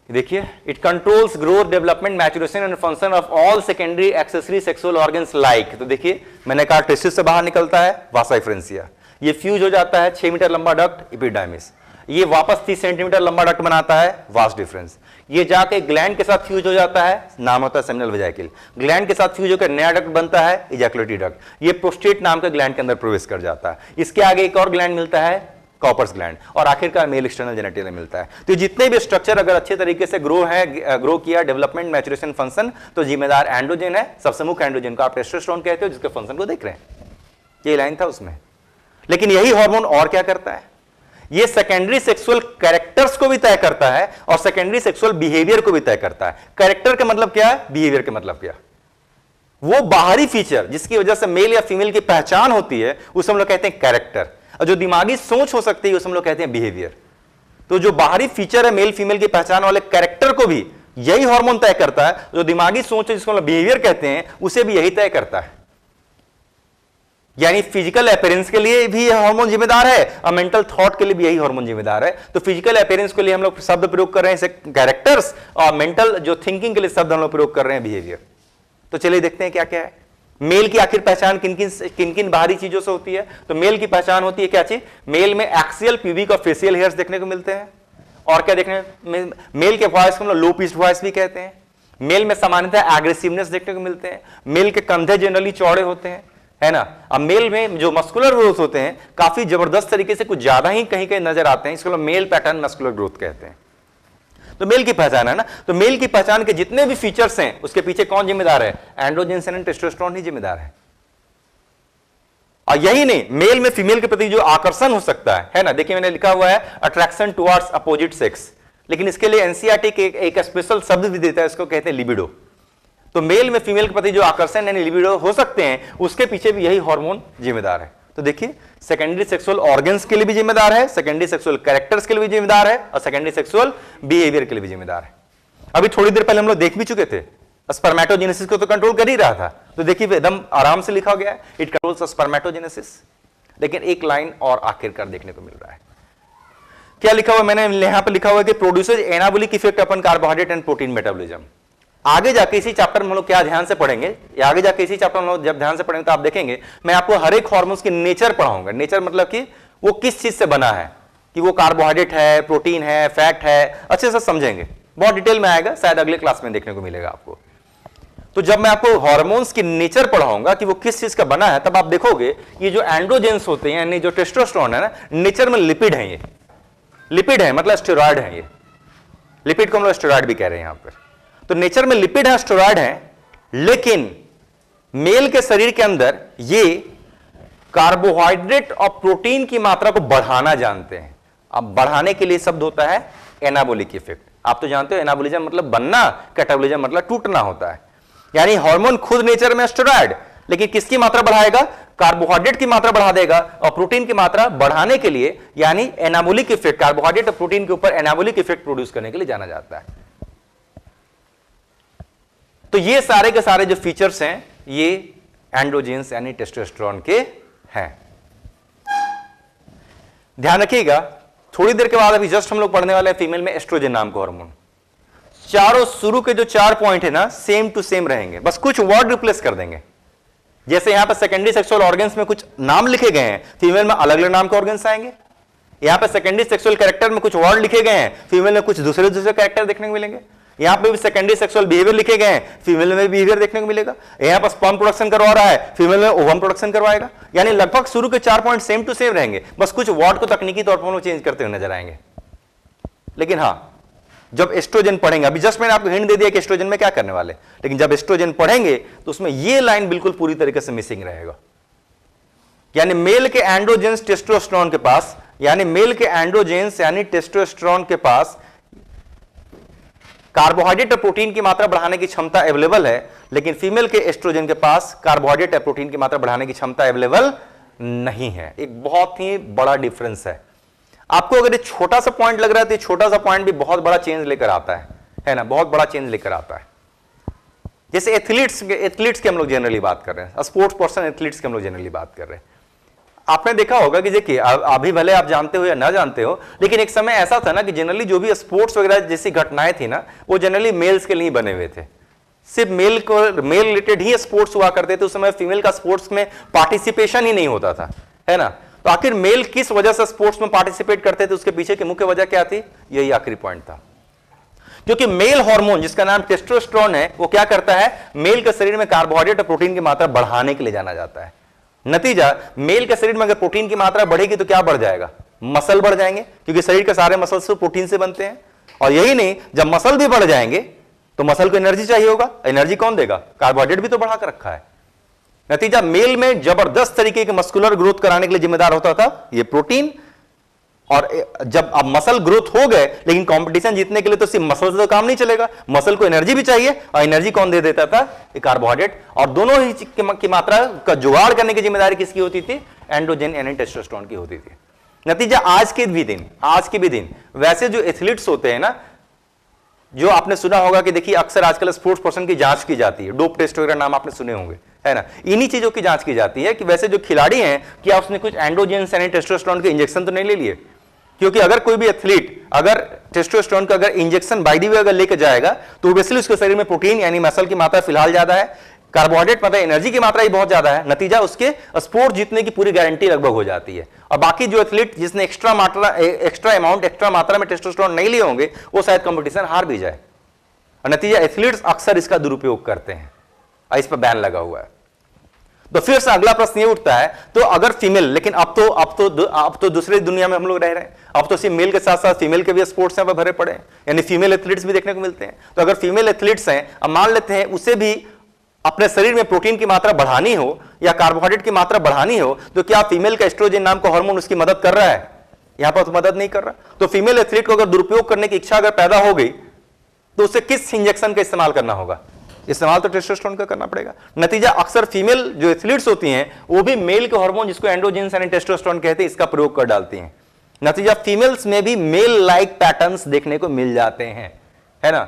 देखिए, it controls growth, development, maturation and function of all secondary accessory sexual organs like. तो देखिए मैंने कहा टेस्टिस से बाहर निकलता है वासा एफरेंसिया, ये फ्यूज हो जाता है 6 मीटर लंबा डक्ट एपिडाइमिस, ये वापस 30 सेंटीमीटर लंबा डक्ट बनाता है वास डिफरेंस, ये जाके ग्लैंड के साथ फ्यूज हो जाता है, नाम होता है सेमिनल वेजाइकिल, ग्लैंड के साथ फ्यूज होकर नया डक्ट बनता है इजैकुलेटरी डक्ट, ये प्रोस्टेट नाम के ग्लैंड के अंदर प्रवेश कर जाता है, इसके आगे एक और ग्लैंड मिलता है कॉपर्स ग्लैंड, और आखिरकार मेल एक्सटर्नल जेनेटिलिया मिलता है। तो जितने भी स्ट्रक्चर अगर अच्छे तरीके से ग्रो किया, डेवलपमेंट, मैच्योरेशन, फंक्शन, तो जिम्मेदार एंड्रोजन है, सबसे मुख्य एंड्रोजन को आप टेस्टोस्टेरोन कहते हो, जिसके फंक्शन को देख रहे हैं, ये लाइन था उसमें। लेकिन यही हार्मोन और क्या करता है, ये सेकेंडरी सेक्सुअल कैरेक्टर्स को भी तय करता है और सेकेंडरी सेक्सुअल बिहेवियर को भी तय करता है। कैरेक्टर का मतलब क्या है, बिहेवियर का मतलब क्या, वो बाहरी फीचर जिसकी वजह से मेल या फीमेल की पहचान होती है उसे हम लोग कहते हैं कैरेक्टर, और जो दिमागी सोच हो सकती है उसे हम लोग कहते हैं बिहेवियर। तो जो बाहरी फीचर है मेल फीमेल की पहचान वाले कैरेक्टर को भी यही हार्मोन तय करता है, जो दिमागी सोच है जिसको हम लोग बिहेवियर कहते हैं उसे भी यही तय करता है। यानी फिजिकल अपीयरेंस के लिए भी यह हार्मोन जिम्मेदार है और मेंटल थॉट के लिए भी यही हार्मोन जिम्मेदार है। तो फिजिकल अपीयरेंस के लिए हम लोग शब्द प्रयोग कर रहे हैं कैरेक्टर्स, और मेंटल जो थिंकिंग के लिए शब्द हम लोग प्रयोग कर रहे हैं बिहेवियर। तो चलिए देखते हैं क्या क्या है। मेल की आखिर पहचान किन किन बाहरी चीजों से होती है। तो मेल की पहचान होती है क्या चीज, मेल में एक्सियल, प्यूबिक और फेशियल हेयर्स देखने को मिलते हैं। और क्या देखने, मेल के वॉइस को हम लोग लो पिच्ड वॉइस भी कहते हैं। मेल में सामान्यतः एग्रेसिवनेस देखने को मिलते हैं, मेल के कंधे जनरली चौड़े होते हैं, है ना। अब मेल में जो मस्कुलर ग्रोथ होते हैं काफी जबरदस्त तरीके से कुछ ज्यादा ही कहीं कहीं नजर आते हैं, इसको मेल पैटर्न मस्कुलर ग्रोथ कहते हैं। तो मेल की पहचान है ना, तो मेल की पहचान के जितने भी फीचर्स हैं उसके पीछे कौन जिम्मेदार है? एंड्रोजेंस एंड टेस्टोस्टेरोन ही जिम्मेदार है। और यही नहीं, मेल में फीमेल के प्रति जो आकर्षण हो सकता है ना, देखिए मैंने लिखा हुआ है अट्रैक्शन टुवर्ड्स अपोजिट सेक्स, लेकिन इसके लिए एनसीईआरटी के एक स्पेशल शब्द भी देता है, इसको कहते हैं लिबिडो। तो मेल में फीमेल के प्रति जो आकर्षण यानी लिबिडो हो सकते हैं उसके पीछे भी यही हार्मोन जिम्मेदार है। तो देखिए सेकेंडरी सेक्सुअल ऑर्गन्स के लिए भी जिम्मेदार है, सेकेंडरी सेक्सुअल कैरेक्टर्स के लिए भी जिम्मेदार है, और सेकेंडरी सेक्सुअल बिहेवियर के लिए भी जिम्मेदार है। अभी थोड़ी देर पहले हम लोग देख भी चुके थे, स्पर्मेटोजेनेसिस को तो कंट्रोल कर ही रहा था। तो देखिए एकदम आराम से लिखा गया है, इट कंट्रोल्स स्पर्मेटोजेनेसिस। लेकिन एक लाइन और आखिरकार देखने को मिल रहा है, क्या लिखा हुआ? मैंने यहां पर लिखा हुआ है कि produces anabolic effect upon carbohydrate and protein metabolism. आगे जाके इसी चैप्टर में हम लोग क्या ध्यान से पढ़ेंगे, या आगे जाके इसी चैप्टर में हम लोग जब ध्यान से पढ़ेंगे तो आप देखेंगे मैं आपको हर एक हार्मोन्स की नेचर पढ़ाऊंगा। नेचर मतलब कि वो किस चीज से बना है, कि वो कार्बोहाइड्रेट है, प्रोटीन है, फैट है, अच्छे से समझेंगे। बहुत डिटेल में आएगा, शायद अगले क्लास में देखने को मिलेगा आपको। तो जब मैं आपको हार्मोन्स की नेचर पढ़ाऊंगा कि वो किस चीज का बना है, तब आप देखोगे ये जो एंड्रोजेंस होते हैं यानी जो टेस्टोस्टेरोन है ना, नेचर में लिपिड है। ये लिपिड है मतलब स्टेरॉयड है। ये लिपिड को हम लोग स्टेरॉयड भी कह रहे हैं यहां पर। तो नेचर में लिपिड है, स्टेरॉयड है, लेकिन मेल के शरीर के अंदर ये कार्बोहाइड्रेट और प्रोटीन की मात्रा को बढ़ाना जानते हैं। अब बढ़ाने के लिए शब्द होता है एनाबॉलिक इफेक्ट। आप तो जानते हो एनाबॉलिज्म मतलब बनना, कैटाबॉलिज्म मतलब टूटना होता है। यानी हार्मोन खुद नेचर में स्टेरॉयड, लेकिन किसकी मात्रा बढ़ाएगा? कार्बोहाइड्रेट की मात्रा बढ़ा देगा, और प्रोटीन की मात्रा बढ़ाने के लिए यानी एनाबॉलिक इफेक्ट, कार्बोहाइड्रेट और प्रोटीन के ऊपर एनाबॉलिक इफेक्ट प्रोड्यूस करने के लिए जाना जाता है। तो ये सारे के सारे जो फीचर्स हैं ये एंड्रोजेंस यानी टेस्टोस्टेरोन के हैं। ध्यान रखिएगा, थोड़ी देर के बाद अभी जस्ट हम लोग पढ़ने वाले हैं फीमेल में एस्ट्रोजन नाम का हार्मोन। चारों शुरू के जो 4 पॉइंट है ना सेम टू सेम रहेंगे, बस कुछ वर्ड रिप्लेस कर देंगे। जैसे यहां पर सेकेंडरी सेक्सुअल ऑर्गन्स में कुछ नाम लिखे गए हैं, फीमेल में अलग अलग नाम के ऑर्गन्स आएंगे। यहां पर सेकेंडरी सेक्सुअल कैरेक्टर में कुछ वर्ड लिखे गए हैं, फीमेल में कुछ दूसरे दूसरे कैरेक्टर देखने को मिलेंगे। यहां पे भी सेकेंडरी सेक्सुअल बिहेवियर लिखे गए हैं, फीमेल में बिहेवियर देखने को मिलेगा। यहां पर स्पर्म प्रोडक्शन करवा रहा है, फीमेल में ओवम प्रोडक्शन करवाएगा। यानी लगभग शुरू के 4 पॉइंट सेम टू सेम रहेंगे, बस कुछ वर्ड को तकनीकी तौर पर चेंज करते हुए नजर आएंगे। लेकिन हां, जब एस्ट्रोजन पढ़ेंगे, अभी जस्ट मैंने आपको हिंट दे दिया कि एस्ट्रोजन में क्या करने वाले, लेकिन जब एस्ट्रोजन पढ़ेंगे तो उसमें यह लाइन बिल्कुल पूरी तरीके से मिसिंग रहेगा। यानी मेल के एंड्रोजेंस टेस्टोस्टेरोन के पास, यानी मेल के एंड्रोजेंस यानी टेस्टोस्टेरोन के पास कार्बोहाइड्रेट और प्रोटीन की मात्रा बढ़ाने की क्षमता अवेलेबल है, लेकिन फीमेल के एस्ट्रोजन के पास कार्बोहाइड्रेट और प्रोटीन की मात्रा बढ़ाने की क्षमता अवेलेबल नहीं है। एक बहुत ही बड़ा डिफरेंस है। आपको अगर ये छोटा सा पॉइंट लग रहा है तो ये छोटा सा पॉइंट भी बहुत बड़ा चेंज लेकर आता है ना, बहुत बड़ा चेंज लेकर आता है। जैसे एथलीट्स की हम लोग जनरली बात कर रहे हैं, स्पोर्ट्स पर्सन एथलीट्स की हम लोग जनरली बात कर रहे हैं। आपने देखा होगा कि देखिए अभी भले आप जानते हो या ना जानते हो, लेकिन एक समय ऐसा था ना कि जनरली जो भी स्पोर्ट्स वगैरह जैसी घटनाएं थी ना, वो जनरली मेल्स के लिए बने हुए थे। सिर्फ मेल रिलेटेड ही स्पोर्ट्स हुआ करते थे। उस समय फीमेल का स्पोर्ट्स में पार्टिसिपेशन ही नहीं होता था, है ना। तो आखिर मेल किस वजह से स्पोर्ट्स में पार्टिसिपेट करते थे, उसके पीछे की मुख्य वजह क्या थी? यही आखिरी पॉइंट था। क्योंकि मेल हार्मोन जिसका नाम टेस्टोस्टेरोन है, वो क्या करता है? मेल के शरीर में कार्बोहाइड्रेट और प्रोटीन की मात्रा बढ़ाने के लिए जाना जाता है। नतीजा, मेल के शरीर में अगर प्रोटीन की मात्रा बढ़ेगी तो क्या बढ़ जाएगा? मसल बढ़ जाएंगे, क्योंकि शरीर के सारे मसल्स प्रोटीन से बनते हैं। और यही नहीं, जब मसल भी बढ़ जाएंगे तो मसल को एनर्जी चाहिए होगा। एनर्जी कौन देगा? कार्बोहाइड्रेट भी तो बढ़ा कर रखा है। नतीजा, मेल में जबरदस्त तरीके के मस्कुलर ग्रोथ कराने के लिए जिम्मेदार होता था ये प्रोटीन। और जब अब मसल ग्रोथ हो गए, लेकिन कंपटीशन जीतने के लिए तो सिर्फ मसल से तो काम नहीं चलेगा, मसल को एनर्जी भी चाहिए, और एनर्जी कौन दे देता था? ये कार्बोहाइड्रेट। और दोनों ही की मात्रा का जुगाड़ करने की जिम्मेदारी किसकी होती थी? एंड्रोजन यानी टेस्टोस्टेरोन की होती थी। नतीजा, आज के भी दिन वैसे जो एथलीट्स होते हैं ना, जो आपने सुना होगा कि देखिए अक्सर आजकल स्पोर्ट्स पर्सन की जांच की जाती है, डोप टेस्ट वगैरह नाम आपने सुने होंगे, है ना। इन्हीं चीजों की जांच की जाती है कि वैसे जो खिलाड़ी हैं, क्या उसने कुछ एंड्रोजेंस यानी टेस्टोस्टेरोन के इंजेक्शन तो नहीं ले लिए। क्योंकि अगर कोई भी एथलीट अगर टेस्टोस्टेरोन का अगर इंजेक्शन बाय द वे अगर लेकर जाएगा, तो ऑब्वियसली उसके शरीर में प्रोटीन यानी मसल की मात्रा फिलहाल ज्यादा है, कार्बोहाइड्रेट मतलब एनर्जी की मात्रा ही बहुत ज्यादा है। नतीजा, उसके स्पोर्ट जीतने की पूरी गारंटी लगभग हो जाती है। और बाकी जो एथलीट जिसने एक्स्ट्रा मात्रा में टेस्टोस्टेरोन नहीं लिए होंगे, वो शायद कंपटीशन हार भी जाए। और नतीजा एथलीट्स अक्सर इसका दुरुपयोग करते हैं और इस पर बैन लगा हुआ है। तो फिर से अगला प्रश्न ये उठता है, तो अगर फीमेल, लेकिन अब तो दूसरी दुनिया में हम लोग रह रहे हैं, अब तो सिर्फ मेल के साथ साथ फीमेल के भी स्पोर्ट्स यहाँ पर भरे पड़े हैं, यानी फीमेल एथलीट्स भी देखने को मिलते हैं। तो अगर फीमेल एथलीट्स हैं, अब मान लेते हैं उसे भी अपने शरीर में प्रोटीन की मात्रा बढ़ानी हो या कार्बोहाइड्रेट की मात्रा बढ़ानी हो, तो क्या फीमेल का एस्ट्रोजन नाम का हार्मोन उसकी मदद कर रहा है? यहां पर तो मदद नहीं कर रहा। तो फीमेल एथलीट को अगर दुरुपयोग करने की इच्छा अगर पैदा हो गई तो उसे किस इंजेक्शन का इस्तेमाल करना होगा? इस्तेमाल तो टेस्टोस्टेरोन का करना पड़ेगा। नतीजा अक्सर फीमेल जो एथलीट्स होती हैं वो भी मेल के हार्मोन जिसको एंड्रोजेंस यानी टेस्टोस्टेरोन कहते हैं इसका प्रयोग कर डालती हैं। नतीजा फीमेल्स में भी मेल लाइक पैटर्न्स देखने को मिल जाते हैं, है ना।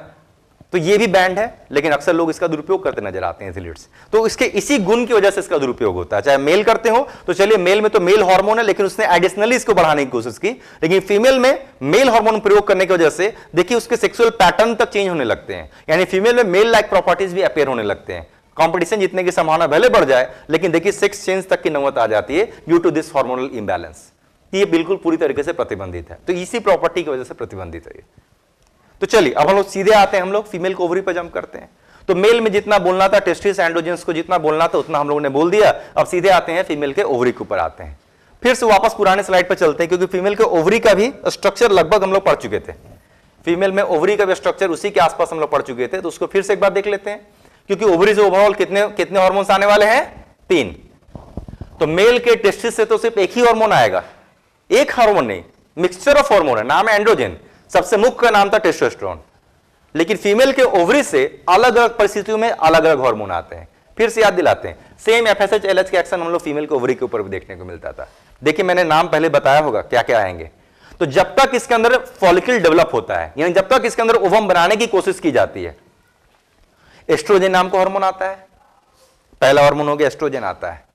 तो ये भी बैंड है, लेकिन अक्सर लोग इसका दुरुपयोग करते नजर आते हैं एथलीट्स। तो इसके इसी गुण की वजह से इसका दुरुपयोग होता है। चाहे मेल करते हो तो चलिए, मेल में तो मेल हार्मोन है लेकिन उसने एडिशनली इसको बढ़ाने की कोशिश की, लेकिन फीमेल में मेल हार्मोन प्रयोग करने की वजह से देखिए उसके सेक्सुअल पैटर्न तक चेंज होने लगते हैं, यानी फीमेल में मेल लाइक प्रॉपर्टीज भी अपेयर होने लगते हैं। कंपटीशन जीतने की संभावना भले बढ़ जाए, लेकिन देखिए सेक्स चेंज तक की नौबत आ जाती है due to this hormonal imbalance. ये बिल्कुल पूरी तरीके से प्रतिबंधित है, तो इसी प्रॉपर्टी की वजह से प्रतिबंधित है ये। तो चलिए अब हम लोग सीधे आते हैं, हम लोग फीमेल को ओवरी पर जंप करते हैं। तो मेल में जितना बोलना था, टेस्टिस एंड्रोजेंस को जितना बोलना था उतना हम लोगों ने बोल दिया। अब सीधे आते हैं फीमेल के ओवरी के ऊपर आते हैं। फिर से वापस पुराने स्लाइड पर चलते हैं, क्योंकि फीमेल के ओवरी का भी स्ट्रक्चर लगभग हम लोग पढ़ चुके थे। फीमेल में ओवरी का भी स्ट्रक्चर उसी के आसपास हम लोग पढ़ चुके थे, तो उसको फिर से एक बार देख लेते हैं। क्योंकि ओवरी से ओवरऑल कितने हार्मोन्स आने वाले हैं? 3। तो मेल के टेस्टिस से तो सिर्फ एक ही हार्मोन आएगा, एक हार्मोन नहीं, मिक्सचर ऑफ हार्मोन है, नाम है एंड्रोजन। सबसे मुख्य का नाम था टेस्टोस्टेरोन। लेकिन फीमेल के ओवरी से अलग अलग परिस्थितियों में अलग अलग हार्मोन आते हैं। फिर से याद दिलाते हैं, सेम एफएसएच एलएच के एक्शन हम लोग फीमेल के ओवरी के ऊपर भी देखने को मिलता था। देखिए मैंने नाम पहले बताया होगा क्या क्या आएंगे। तो जब तक इसके अंदर फॉलिकल डेवलप होता है, यानी जब तक इसके अंदर ओवम बनाने की कोशिश की जाती है, एस्ट्रोजन नाम का हार्मोन आता है। पहला हार्मोन हो गया एस्ट्रोजन आता है।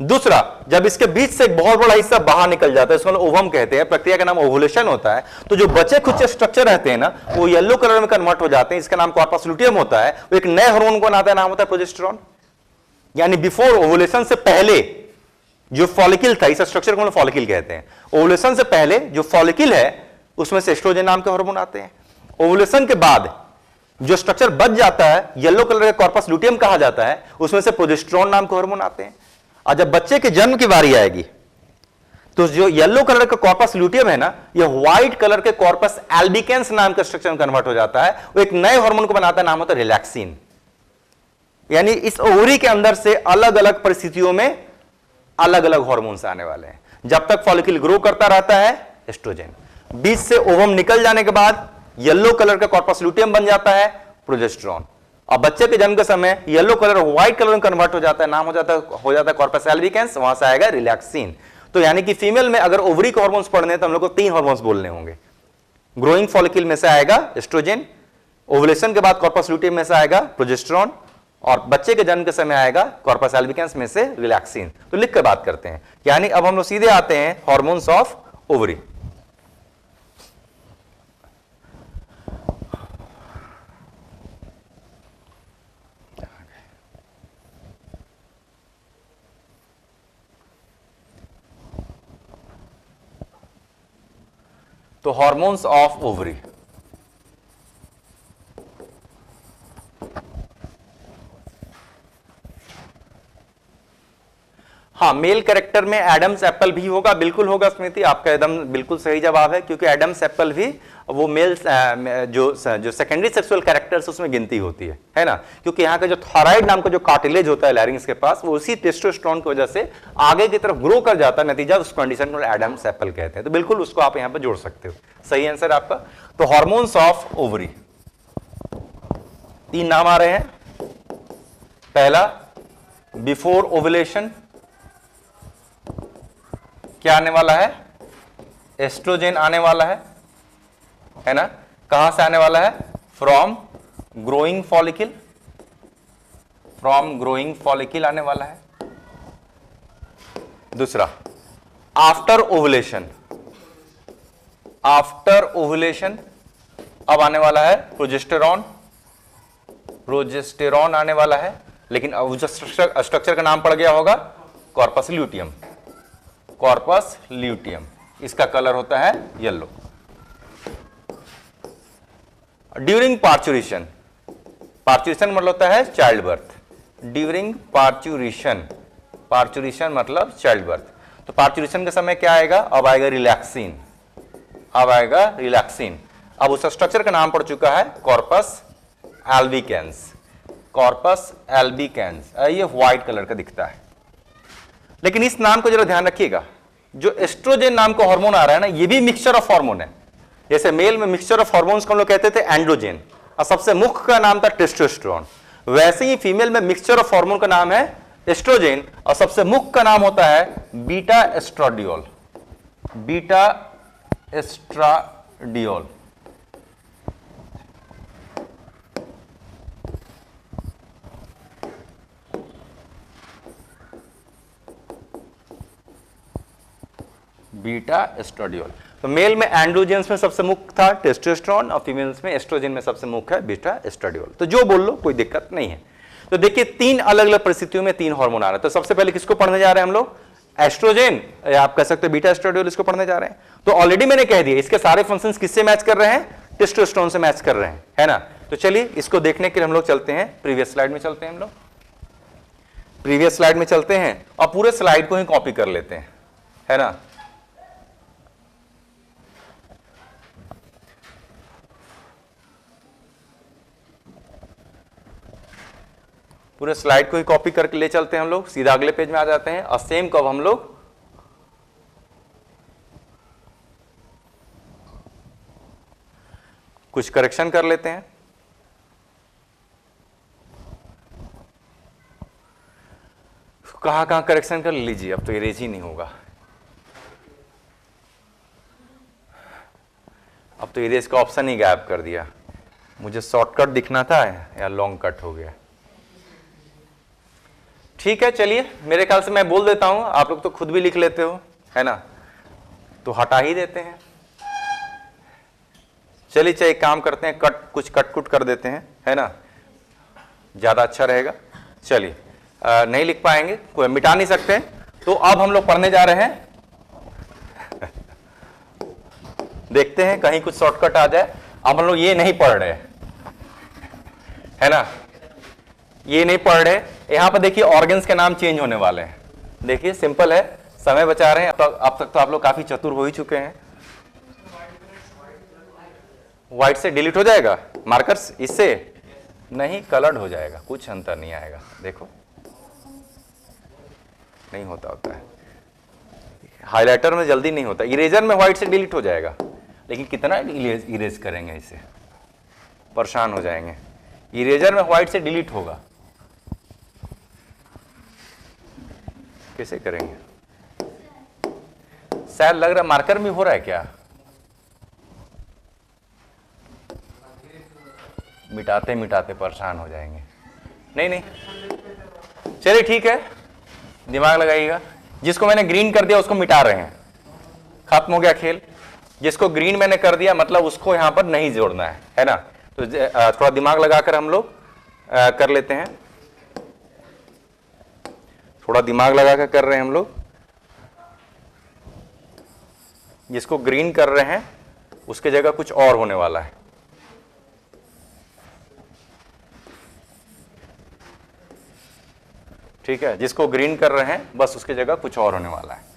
दूसरा, जब इसके बीच से एक बहुत बड़ा हिस्सा बाहर निकल जाता है, इसको ओवम कहते हैं, प्रक्रिया का नाम ओवुलेशन होता है। तो जो बचे कुछ स्ट्रक्चर रहते हैं ना, वो येलो कलर में कन्वर्ट हो जाते हैं, इसका नाम कॉर्पस लुटियम होता है। वो एक नए हार्मोन को बनाता है, नाम होता है प्रोजेस्टेरॉन। यानी बिफोर ओवुलेशन से पहले जो फॉलिकल था, इस स्ट्रक्चर को हम फॉलिकल कहते हैं। ओवुलेशन से पहले जो फॉलिकल है उसमें से एस्ट्रोजन नाम के हार्मोन आते हैं। ओवुलेशन के बाद जो स्ट्रक्चर बच जाता है, येलो कलर का कॉर्पस लुटियम कहा जाता है, उसमें से प्रोजेस्टेरॉन नाम के हार्मोन आते हैं। और जब बच्चे के जन्म की बारी आएगी तो जो येलो कलर का कॉर्पस लुटियम है ना, ये व्हाइट कलर के कॉर्पस एल्बिकेंस नाम का स्ट्रक्चर में कन्वर्ट हो जाता है। वो एक नए हार्मोन को बनाता है, नाम होता है रिलैक्सिन। यानी इस ओवरी के अंदर से अलग अलग परिस्थितियों में अलग अलग हार्मोन्स आने वाले हैं। जब तक फॉलिकल ग्रो करता रहता है एस्ट्रोजन, बीच से ओवम निकल जाने के बाद येलो कलर का कॉर्पस लुटियम बन जाता है प्रोजेस्टेरॉन। और बच्चे के जन्म के समय येलो कलर व्हाइट कलर में कन्वर्ट हो जाता है, नाम हो जाता है कॉर्पस एल्बिकेंस, वहां से आएगा रिलैक्सिन। तो यानी कि फीमेल में अगर ओवरी के हार्मोन्स पढ़ने हैं तो हम लोग को 3 हार्मोन्स बोलने होंगे। ग्रोइंग फॉलिकल में से आएगा एस्ट्रोजन, ओवुलेशन के बाद कॉर्पस लुटियम में से आएगा प्रोजेस्टेरॉन, और बच्चे के जन्म के समय आएगा कॉर्पस एल्बिकेंस में से रिलैक्सिन। तो लिख कर बात करते हैं, यानी अब हम लोग सीधे आते हैं हार्मोन्स ऑफ ओवरी। तो हार्मोन्स ऑफ ओवरी, हाँ, मेल कैरेक्टर में एडम्स एप्पल भी होगा, बिल्कुल होगा स्मृति, आपका एकदम बिल्कुल सही जवाब है। क्योंकि एडम्स एप्पल भी वो मेल जो सेकेंडरी सेक्सुअल कैरेक्टर्स उसमें गिनती होती है ना। क्योंकि यहाँ का जो थायराइड नाम का जो कार्टिलेज होता है लैरिंग्स के पास, वो उसी टेस्टोस्टेरोन की वजह से आगे की तरफ ग्रो कर जाता है, नतीजा उस कंडीशन को एडम्स एप्पल कहते हैं। तो बिल्कुल उसको आप यहाँ पर जोड़ सकते हो, सही आंसर आपका। तो हार्मोन्स ऑफ ओवरी, 3 नाम आ रहे हैं। पहला बिफोर ओवुलेशन क्या आने वाला है? एस्ट्रोजन आने वाला है ना। कहां से आने वाला है? From growing follicle, from growing follicle आने वाला है। दूसरा आफ्टर ओवुलेशन, आफ्टर ओवुलेशन अब आने वाला है प्रोजेस्टेरॉन, प्रोजेस्टेरॉन आने वाला है। लेकिन अब जो स्ट्रक्चर का नाम पड़ गया होगा कॉर्पस ल्यूटियम, कॉर्पस ल्यूटियम, इसका कलर होता है येलो। ड्यूरिंग पार्चुरेशन, पार्चुरेशन मतलब होता है child birth, during parturition, parturition मतलब चाइल्ड बर्थ। तो पार्चुरेशन के समय क्या आएगा, अब आएगा रिलैक्सिन, अब आएगा रिलैक्सिन। अब उस स्ट्रक्चर का नाम पड़ चुका है कॉर्पस एल्बिकेंस, कॉर्पस एल्बिकेंस, ये व्हाइट कलर का दिखता है। लेकिन इस नाम को जरा ध्यान रखिएगा, जो एस्ट्रोजन नाम का हार्मोन आ रहा है ना, ये भी मिक्सचर ऑफ हार्मोन है। जैसे मेल में मिक्सचर ऑफ हार्मोन्स को हम लोग कहते थे एंड्रोजन, और सबसे मुख्य का नाम था टेस्टोस्टेरोन, वैसे ही फीमेल में मिक्सचर ऑफ हार्मोन का नाम है एस्ट्रोजन, और सबसे मुख्य का नाम होता है beta oestradiol, beta oestradiol. Beta oestradiol. तो मेल में एंड्रोजेंस में सबसे मुख्य था टेस्टोस्टेरोन, और फीमेल्स में एस्ट्रोजन में सबसे मुख्य है बीटा एस्ट्राडियोल। तो जो बोल लो कोई दिक्कत नहीं है। तो देखिए तीन अलग अलग परिस्थितियों में तीन हार्मोन आ रहे हैं। तो सबसे पहले किसको पढ़ने जा रहे हैं हम लोग, एस्ट्रोजन, या आप कह सकते हैं बीटा एस्ट्राडियोल, इसको पढ़ने जा रहे हैं। तो ऑलरेडी मैंने कह दिया इसके सारे फंक्शंस किससे मैच कर रहे हैं, टेस्टोस्टेरोन से मैच कर रहे हैं, है ना। तो चलिए इसको देखने के लिए हम लोग चलते हैं प्रीवियस स्लाइड में, चलते हैं हम लोग प्रीवियस स्लाइड में चलते हैं और पूरे स्लाइड को ही कॉपी कर लेते हैं, है ना। पूरे स्लाइड को ही कॉपी करके ले चलते हैं हम लोग, सीधा अगले पेज में आ जाते हैं और सेम को अब हम लोग कुछ करेक्शन कर लेते हैं। कहां कहां करेक्शन कर लीजिए, अब तो इरेज ही नहीं होगा, अब तो इरेज का ऑप्शन ही गायब कर दिया। मुझे शॉर्टकट दिखना था या लॉन्ग कट हो गया। ठीक है, चलिए मेरे ख्याल से मैं बोल देता हूं, आप लोग तो खुद भी लिख लेते हो, है ना, तो हटा ही देते हैं। चलिए चाहे एक काम करते हैं, कुछ कट कुट कर देते हैं, है ना, ज्यादा अच्छा रहेगा। चलिए नहीं लिख पाएंगे, कोई मिटा नहीं सकते, तो अब हम लोग पढ़ने जा रहे हैं। देखते हैं कहीं कुछ शॉर्टकट आ जाए। अब हम लोग ये नहीं पढ़ रहे, है ना, ये नहीं पढ़ रहे। यहां पर देखिए ऑर्गन्स के नाम चेंज होने वाले हैं। देखिए सिंपल है, समय बचा रहे हैं। अब तक तो आप लोग काफी चतुर हो ही चुके हैं। व्हाइट से डिलीट हो जाएगा मार्कर्स, इससे नहीं कलर्ड हो जाएगा, कुछ अंतर नहीं आएगा। देखो नहीं होता है, हाइलाइटर में जल्दी नहीं होता, इरेजर में व्हाइट से डिलीट हो जाएगा, लेकिन कितना इरेज करेंगे, इससे परेशान हो जाएंगे। इरेजर में व्हाइट से डिलीट होगा, कैसे करेंगे? शायद लग रहा मार्कर में हो रहा है क्या, मिटाते मिटाते परेशान हो जाएंगे। नहीं, चलिए ठीक है, दिमाग लगाइएगा। जिसको मैंने ग्रीन कर दिया उसको मिटा रहे हैं, खत्म हो गया खेल। जिसको ग्रीन मैंने कर दिया मतलब उसको यहां पर नहीं जोड़ना है ना। तो थोड़ा दिमाग लगाकर हम लोग कर लेते हैं, थोड़ा दिमाग लगाकर कर रहे हैं हम लोग। जिसको ग्रीन कर रहे हैं उसके जगह कुछ और होने वाला है। ठीक है, जिसको ग्रीन कर रहे हैं बस उसके जगह कुछ और होने वाला है।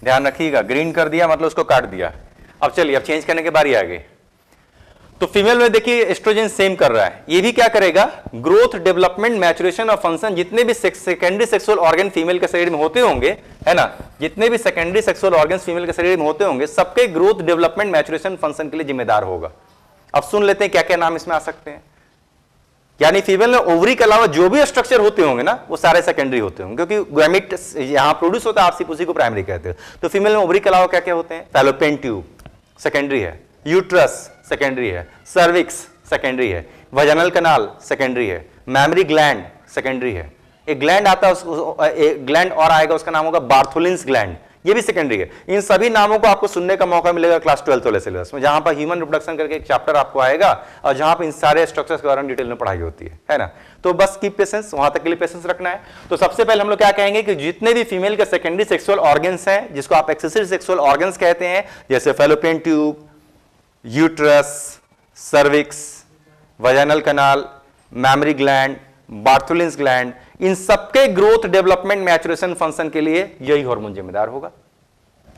ध्यान रखिएगा, ग्रीन कर दिया मतलब उसको काट दिया। अब चलिए, अब चेंज करने के बारी आ गई। तो फीमेल में देखिए एस्ट्रोजन सेम कर रहा है, ये भी क्या करेगा, ग्रोथ, डेवलपमेंट, मैचुरेशन और फंक्शन, जितने भी सेकेंडरी सेक्सुअल ऑर्गन फीमेल के शरीर में होते होंगे, है ना, जितने भी सेकेंडरी सेक्सुअल ऑर्गन फीमेल के शरीर में होते होंगे, सबके ग्रोथ, डेवलपमेंट, मैचुरेशन, फंक्शन के लिए जिम्मेदार होगा। अब सुन लेते हैं क्या क्या नाम इसमें आ सकते हैं। यानी फीमेल में ओवरी के अलावा जो भी स्ट्रक्चर होते होंगे ना, वो सारे सेकेंडरी होते होंगे, क्योंकि गैमेट यहां प्रोड्यूस होता है, आप उसी को प्राइमरी कहते हो। तो फीमेल में ओवरी के अलावा क्या क्या होते हैं, फैलोपियन ट्यूब सेकेंडरी है, यूट्रस सेकेंडरी है, सर्विक्स सेकेंडरी है, वजाइनल कैनाल सेकेंडरी है, मैमरी ग्लैंड सेकेंडरी है। एक ग्लैंड आता है, एक ग्लैंड और आएगा, उसका नाम होगा बार्थोलिन्स ग्लैंड। ये भी सेकेंडरी है। इन सभी नामों को आपको सुनने का मौका मिलेगा क्लास 12 वाले सिलेबस में, जहां पर ह्यूमन रिप्रोडक्शन करके एक चैप्टर आपको आएगा और जहां पर इन सारे स्ट्रक्चर्स के बारे में डिटेल में पढ़ाई होती है ना। तो बस कीप पेशेंस, वहां तक के लिए पेशेंस रखना है। तो सबसे पहले हम लोग क्या कहेंगे कि जितने भी फीमेल के सेकेंडरी सेक्सुअल ऑर्गन्स हैं, जिसको आप एक्सेसरी सेक्सुअल ऑर्गन्स कहते हैं, जैसे Fallopian tube, uterus, cervix, vaginal canal, mammary gland, Bartholin's gland, इन सबके ग्रोथ, डेवलपमेंट, मैचुरेशन, फंक्शन के लिए यही हार्मोन जिम्मेदार होगा।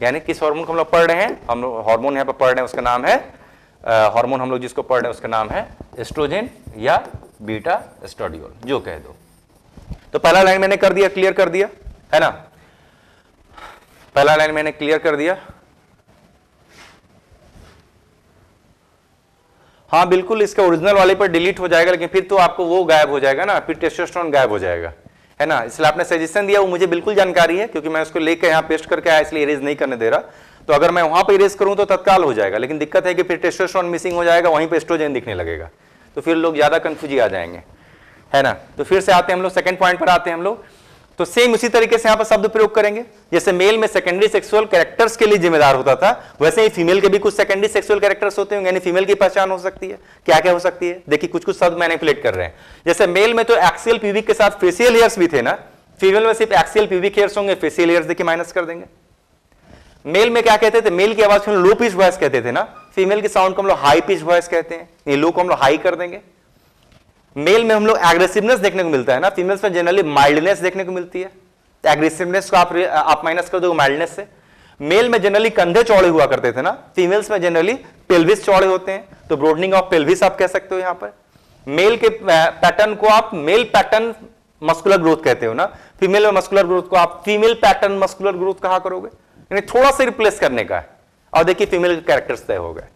यानी किस हार्मोन को हम लोग पढ़ रहे हैं, हम लोग हार्मोन यहां पर पढ़ रहे हैं, उसका नाम है हार्मोन हम लोग जिसको पढ़ रहे हैं उसका नाम है एस्ट्रोजन या बीटा एस्ट्राडियोल, जो कह दो। तो पहला लाइन मैंने कर दिया, क्लियर कर दिया है ना, पहला लाइन मैंने क्लियर कर दिया। हाँ बिल्कुल, इसका ओरिजिनल वाले पर डिलीट हो जाएगा, लेकिन फिर तो आपको वो गायब हो जाएगा ना, फिर टेस्टोस्टेरोन गायब हो जाएगा, है ना। इसलिए आपने सजेशन दिया, वो मुझे बिल्कुल जानकारी है, क्योंकि मैं उसको लेकर यहाँ पेस्ट करके आया, इसलिए इरेज नहीं करने दे रहा। तो अगर मैं वहां पर इरेज करूं तो तत्काल हो जाएगा, लेकिन दिक्कत है कि फिर टेस्टोस्टेरोन मिसिंग हो जाएगा, वहीं पर एस्ट्रोजन दिखने लगेगा, तो फिर लोग ज्यादा कंफ्यूज आ जाएंगे, है ना। तो फिर से आते हैं हम लोग सेकंड पॉइंट पर आते हैं हम लोग। तो सेम उसी तरीके से यहां पर शब्द प्रयोग करेंगे, जैसे मेल में सेकेंडरी सेक्सुअल कैरेक्टर्स के लिए जिम्मेदार होता था, वैसे ही फीमेल के भी कुछ सेकेंडरी सेक्सुअल कैरेक्टर्स होते हैं, यानी फीमेल की पहचान हो सकती है। क्या क्या हो सकती है, देखिए कुछ कुछ शब्द मैनिपुलेट कर रहे हैं। जैसे मेल में तो एक्सियल प्यूबिक के साथ फेशियल हेयर्स भी थे ना, फीमेल में सिर्फ एक्सियल प्यूबिक हेयर्स होंगे, फेशियल हेयर्स देखिए माइनस कर देंगे। मेल में क्या कहते थे, मेल की आवाज को लो पिच वॉइस कहते थे ना, फीमेल की साउंड को हम लोग हाई पिच वॉइस कहते हैं, ये लो को हम लोग हाई कर देंगे। मेल में हम लोग एग्रेसिवनेस देखने को मिलता है ना, फीमेल्स में जनरली माइल्डनेस देखने को मिलती है, एग्रेसिवनेस को आप माइनस कर दो माइल्डनेस से। मेल में जनरली कंधे चौड़े हुआ करते थे ना, फीमेल्स में जनरली पेल्विस चौड़े होते हैं, तो ब्रॉडनिंग ऑफ पेल्विस आप कह सकते हो यहां पर। मेल के पैटर्न को आप मेल पैटर्न मस्कुलर ग्रोथ कहते हो ना, फीमेल में मस्कुलर ग्रोथ को आप फीमेल पैटर्न मस्कुलर ग्रोथ कहा करोगे, यानी थोड़ा सा रिप्लेस करने का है। और देखिए फीमेल के कैरेक्टर्स तय हो गए।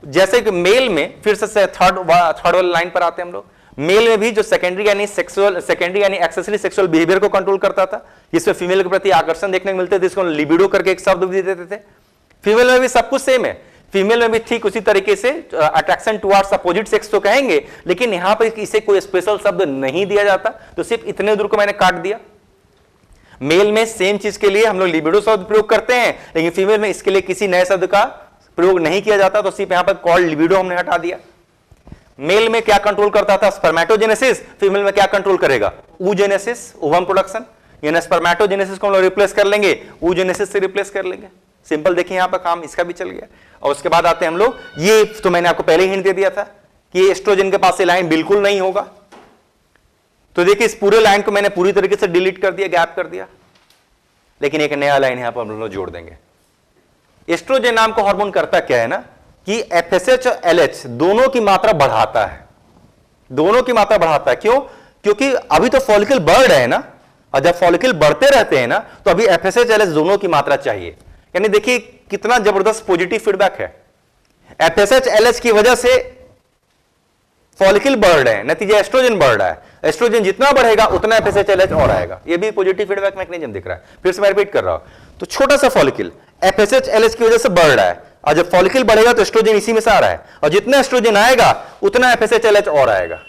जैसे कि मेल में फिर से थर्ड वाली लाइन पर आते हैं हम लोग। मेल में भी जो सेकेंडरी यानी एक्सेसरी सेक्सुअल बिहेवियर को कंट्रोल करता था, जिसमें फीमेल के प्रति आकर्षण देखने को मिलते थे, जिसको लिबिडो करके एक शब्द भी देते थे। फीमेल में भी सब कुछ सेम है, फीमेल में भी ठीक उसी तरीके से अट्रैक्शन टुवर्ड्स अपोजिट सेक्स तो कहेंगे, लेकिन यहां पर इसे कोई स्पेशल शब्द नहीं दिया जाता, तो सिर्फ इतने दूर को मैंने काट दिया। मेल में सेम चीज के लिए हम लोग लिबिडो शब्द प्रयोग करते हैं, लेकिन फीमेल में इसके लिए किसी नए शब्द का प्रयोग नहीं किया जाता, तो सिर्फ यहां पर कॉल्ड लिबिडो हमने हटा दिया। मेल में क्या कंट्रोल करता था, स्पर्मेटोजेनेसिस, फीमेल में क्या कंट्रोल करेगा, oogenesis, ओवम प्रोडक्शन। यानी स्पर्मेटोजेनेसिस को हम लोग रिप्लेस कर लेंगे, oogenesis से रिप्लेस कर लेंगे। सिंपल देखिए यहां पर काम इसका भी चल गया। और उसके बाद आते हैं हम लोग, ये तो मैंने आपको पहले ही हिंट दे दिया था कि एस्ट्रोजन के पास से लाइन बिल्कुल नहीं होगा, तो देखिए इस पूरे लाइन को मैंने पूरी तरीके से डिलीट कर दिया, गैप कर दिया, लेकिन एक नया लाइन यहां पर हम लोग जोड़ देंगे। एस्ट्रोजन नाम का हार्मोन करता क्या है ना, कि एफएसएच और एलएच दोनों की मात्रा बढ़ाता है, दोनों की मात्रा बढ़ाता है। क्यों, क्योंकि अभी तो फॉलिकल बढ़ रहे हैं ना, और जब फॉलिकल बढ़ते रहते हैं ना, तो अभी एफएसएच एलएच दोनों की मात्रा चाहिए। यानी देखिए कितना जबरदस्त पॉजिटिव फीडबैक है। एफएसएच एलएच की वजह से फॉलिकल बढ़ रहे हैं, नतीजा एस्ट्रोजन बढ़ रहा है, एस्ट्रोजन जितना बढ़ेगा उतना एफएसएच एलएच और आएगा। ये भी पॉजिटिव फीडबैक मैकेनिज्म दिख रहा है। फिर से मैं रिपीट कर रहा हूं, तो छोटा सा फॉलिकल एफएसएच एलएच की वजह से बढ़ रहा है, और जब फॉलिकल बढ़ेगा तो एस्ट्रोजन इसी में से आ रहा है, और जितना एस्ट्रोजन आएगा उतना एफएसएच एलएच और आएगा।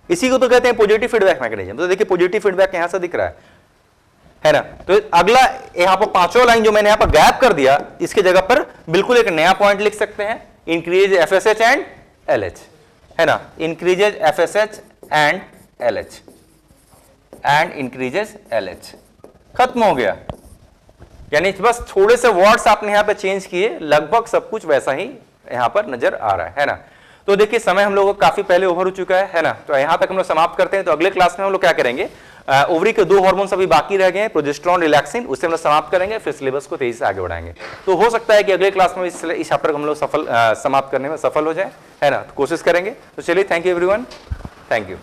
इसी को तो कहते हैं पॉजिटिव फीडबैक मैकेनिज्म। तो देखिए पॉजिटिव फीडबैक यहां से दिख रहा है ना। तो अगला यहां पर पांचों लाइन जो मैंने यहां पर गैप कर दिया, इसके जगह पर बिल्कुल एक नया पॉइंट लिख सकते हैं, इंक्रीज एफएसएच एंड एलएच, है ना, increases FSH and LH and increases LH, खत्म हो गया। यानी बस थोड़े से वर्ड्स आपने यहां पे चेंज किए, लगभग सब कुछ वैसा ही यहां पर नजर आ रहा है ना। तो देखिए समय हम लोगों को काफी पहले ओवर हो चुका है ना, तो यहां तक हम लोग समाप्त करते हैं। तो अगले क्लास में हम लोग क्या करेंगे, ओवरी के 2 हार्मोन्स अभी बाकी रह गए हैं, प्रोजेस्टेरोन, रिलैक्सिन, उससे हम लोग समाप्त करेंगे, फिर सिलेबस को तेजी से आगे बढ़ाएंगे। तो हो सकता है कि अगले क्लास में इस चैप्टर को हम लोग समाप्त करने में सफल हो जाए, है ना, तो कोशिश करेंगे। तो चलिए, thank you everyone, thank you.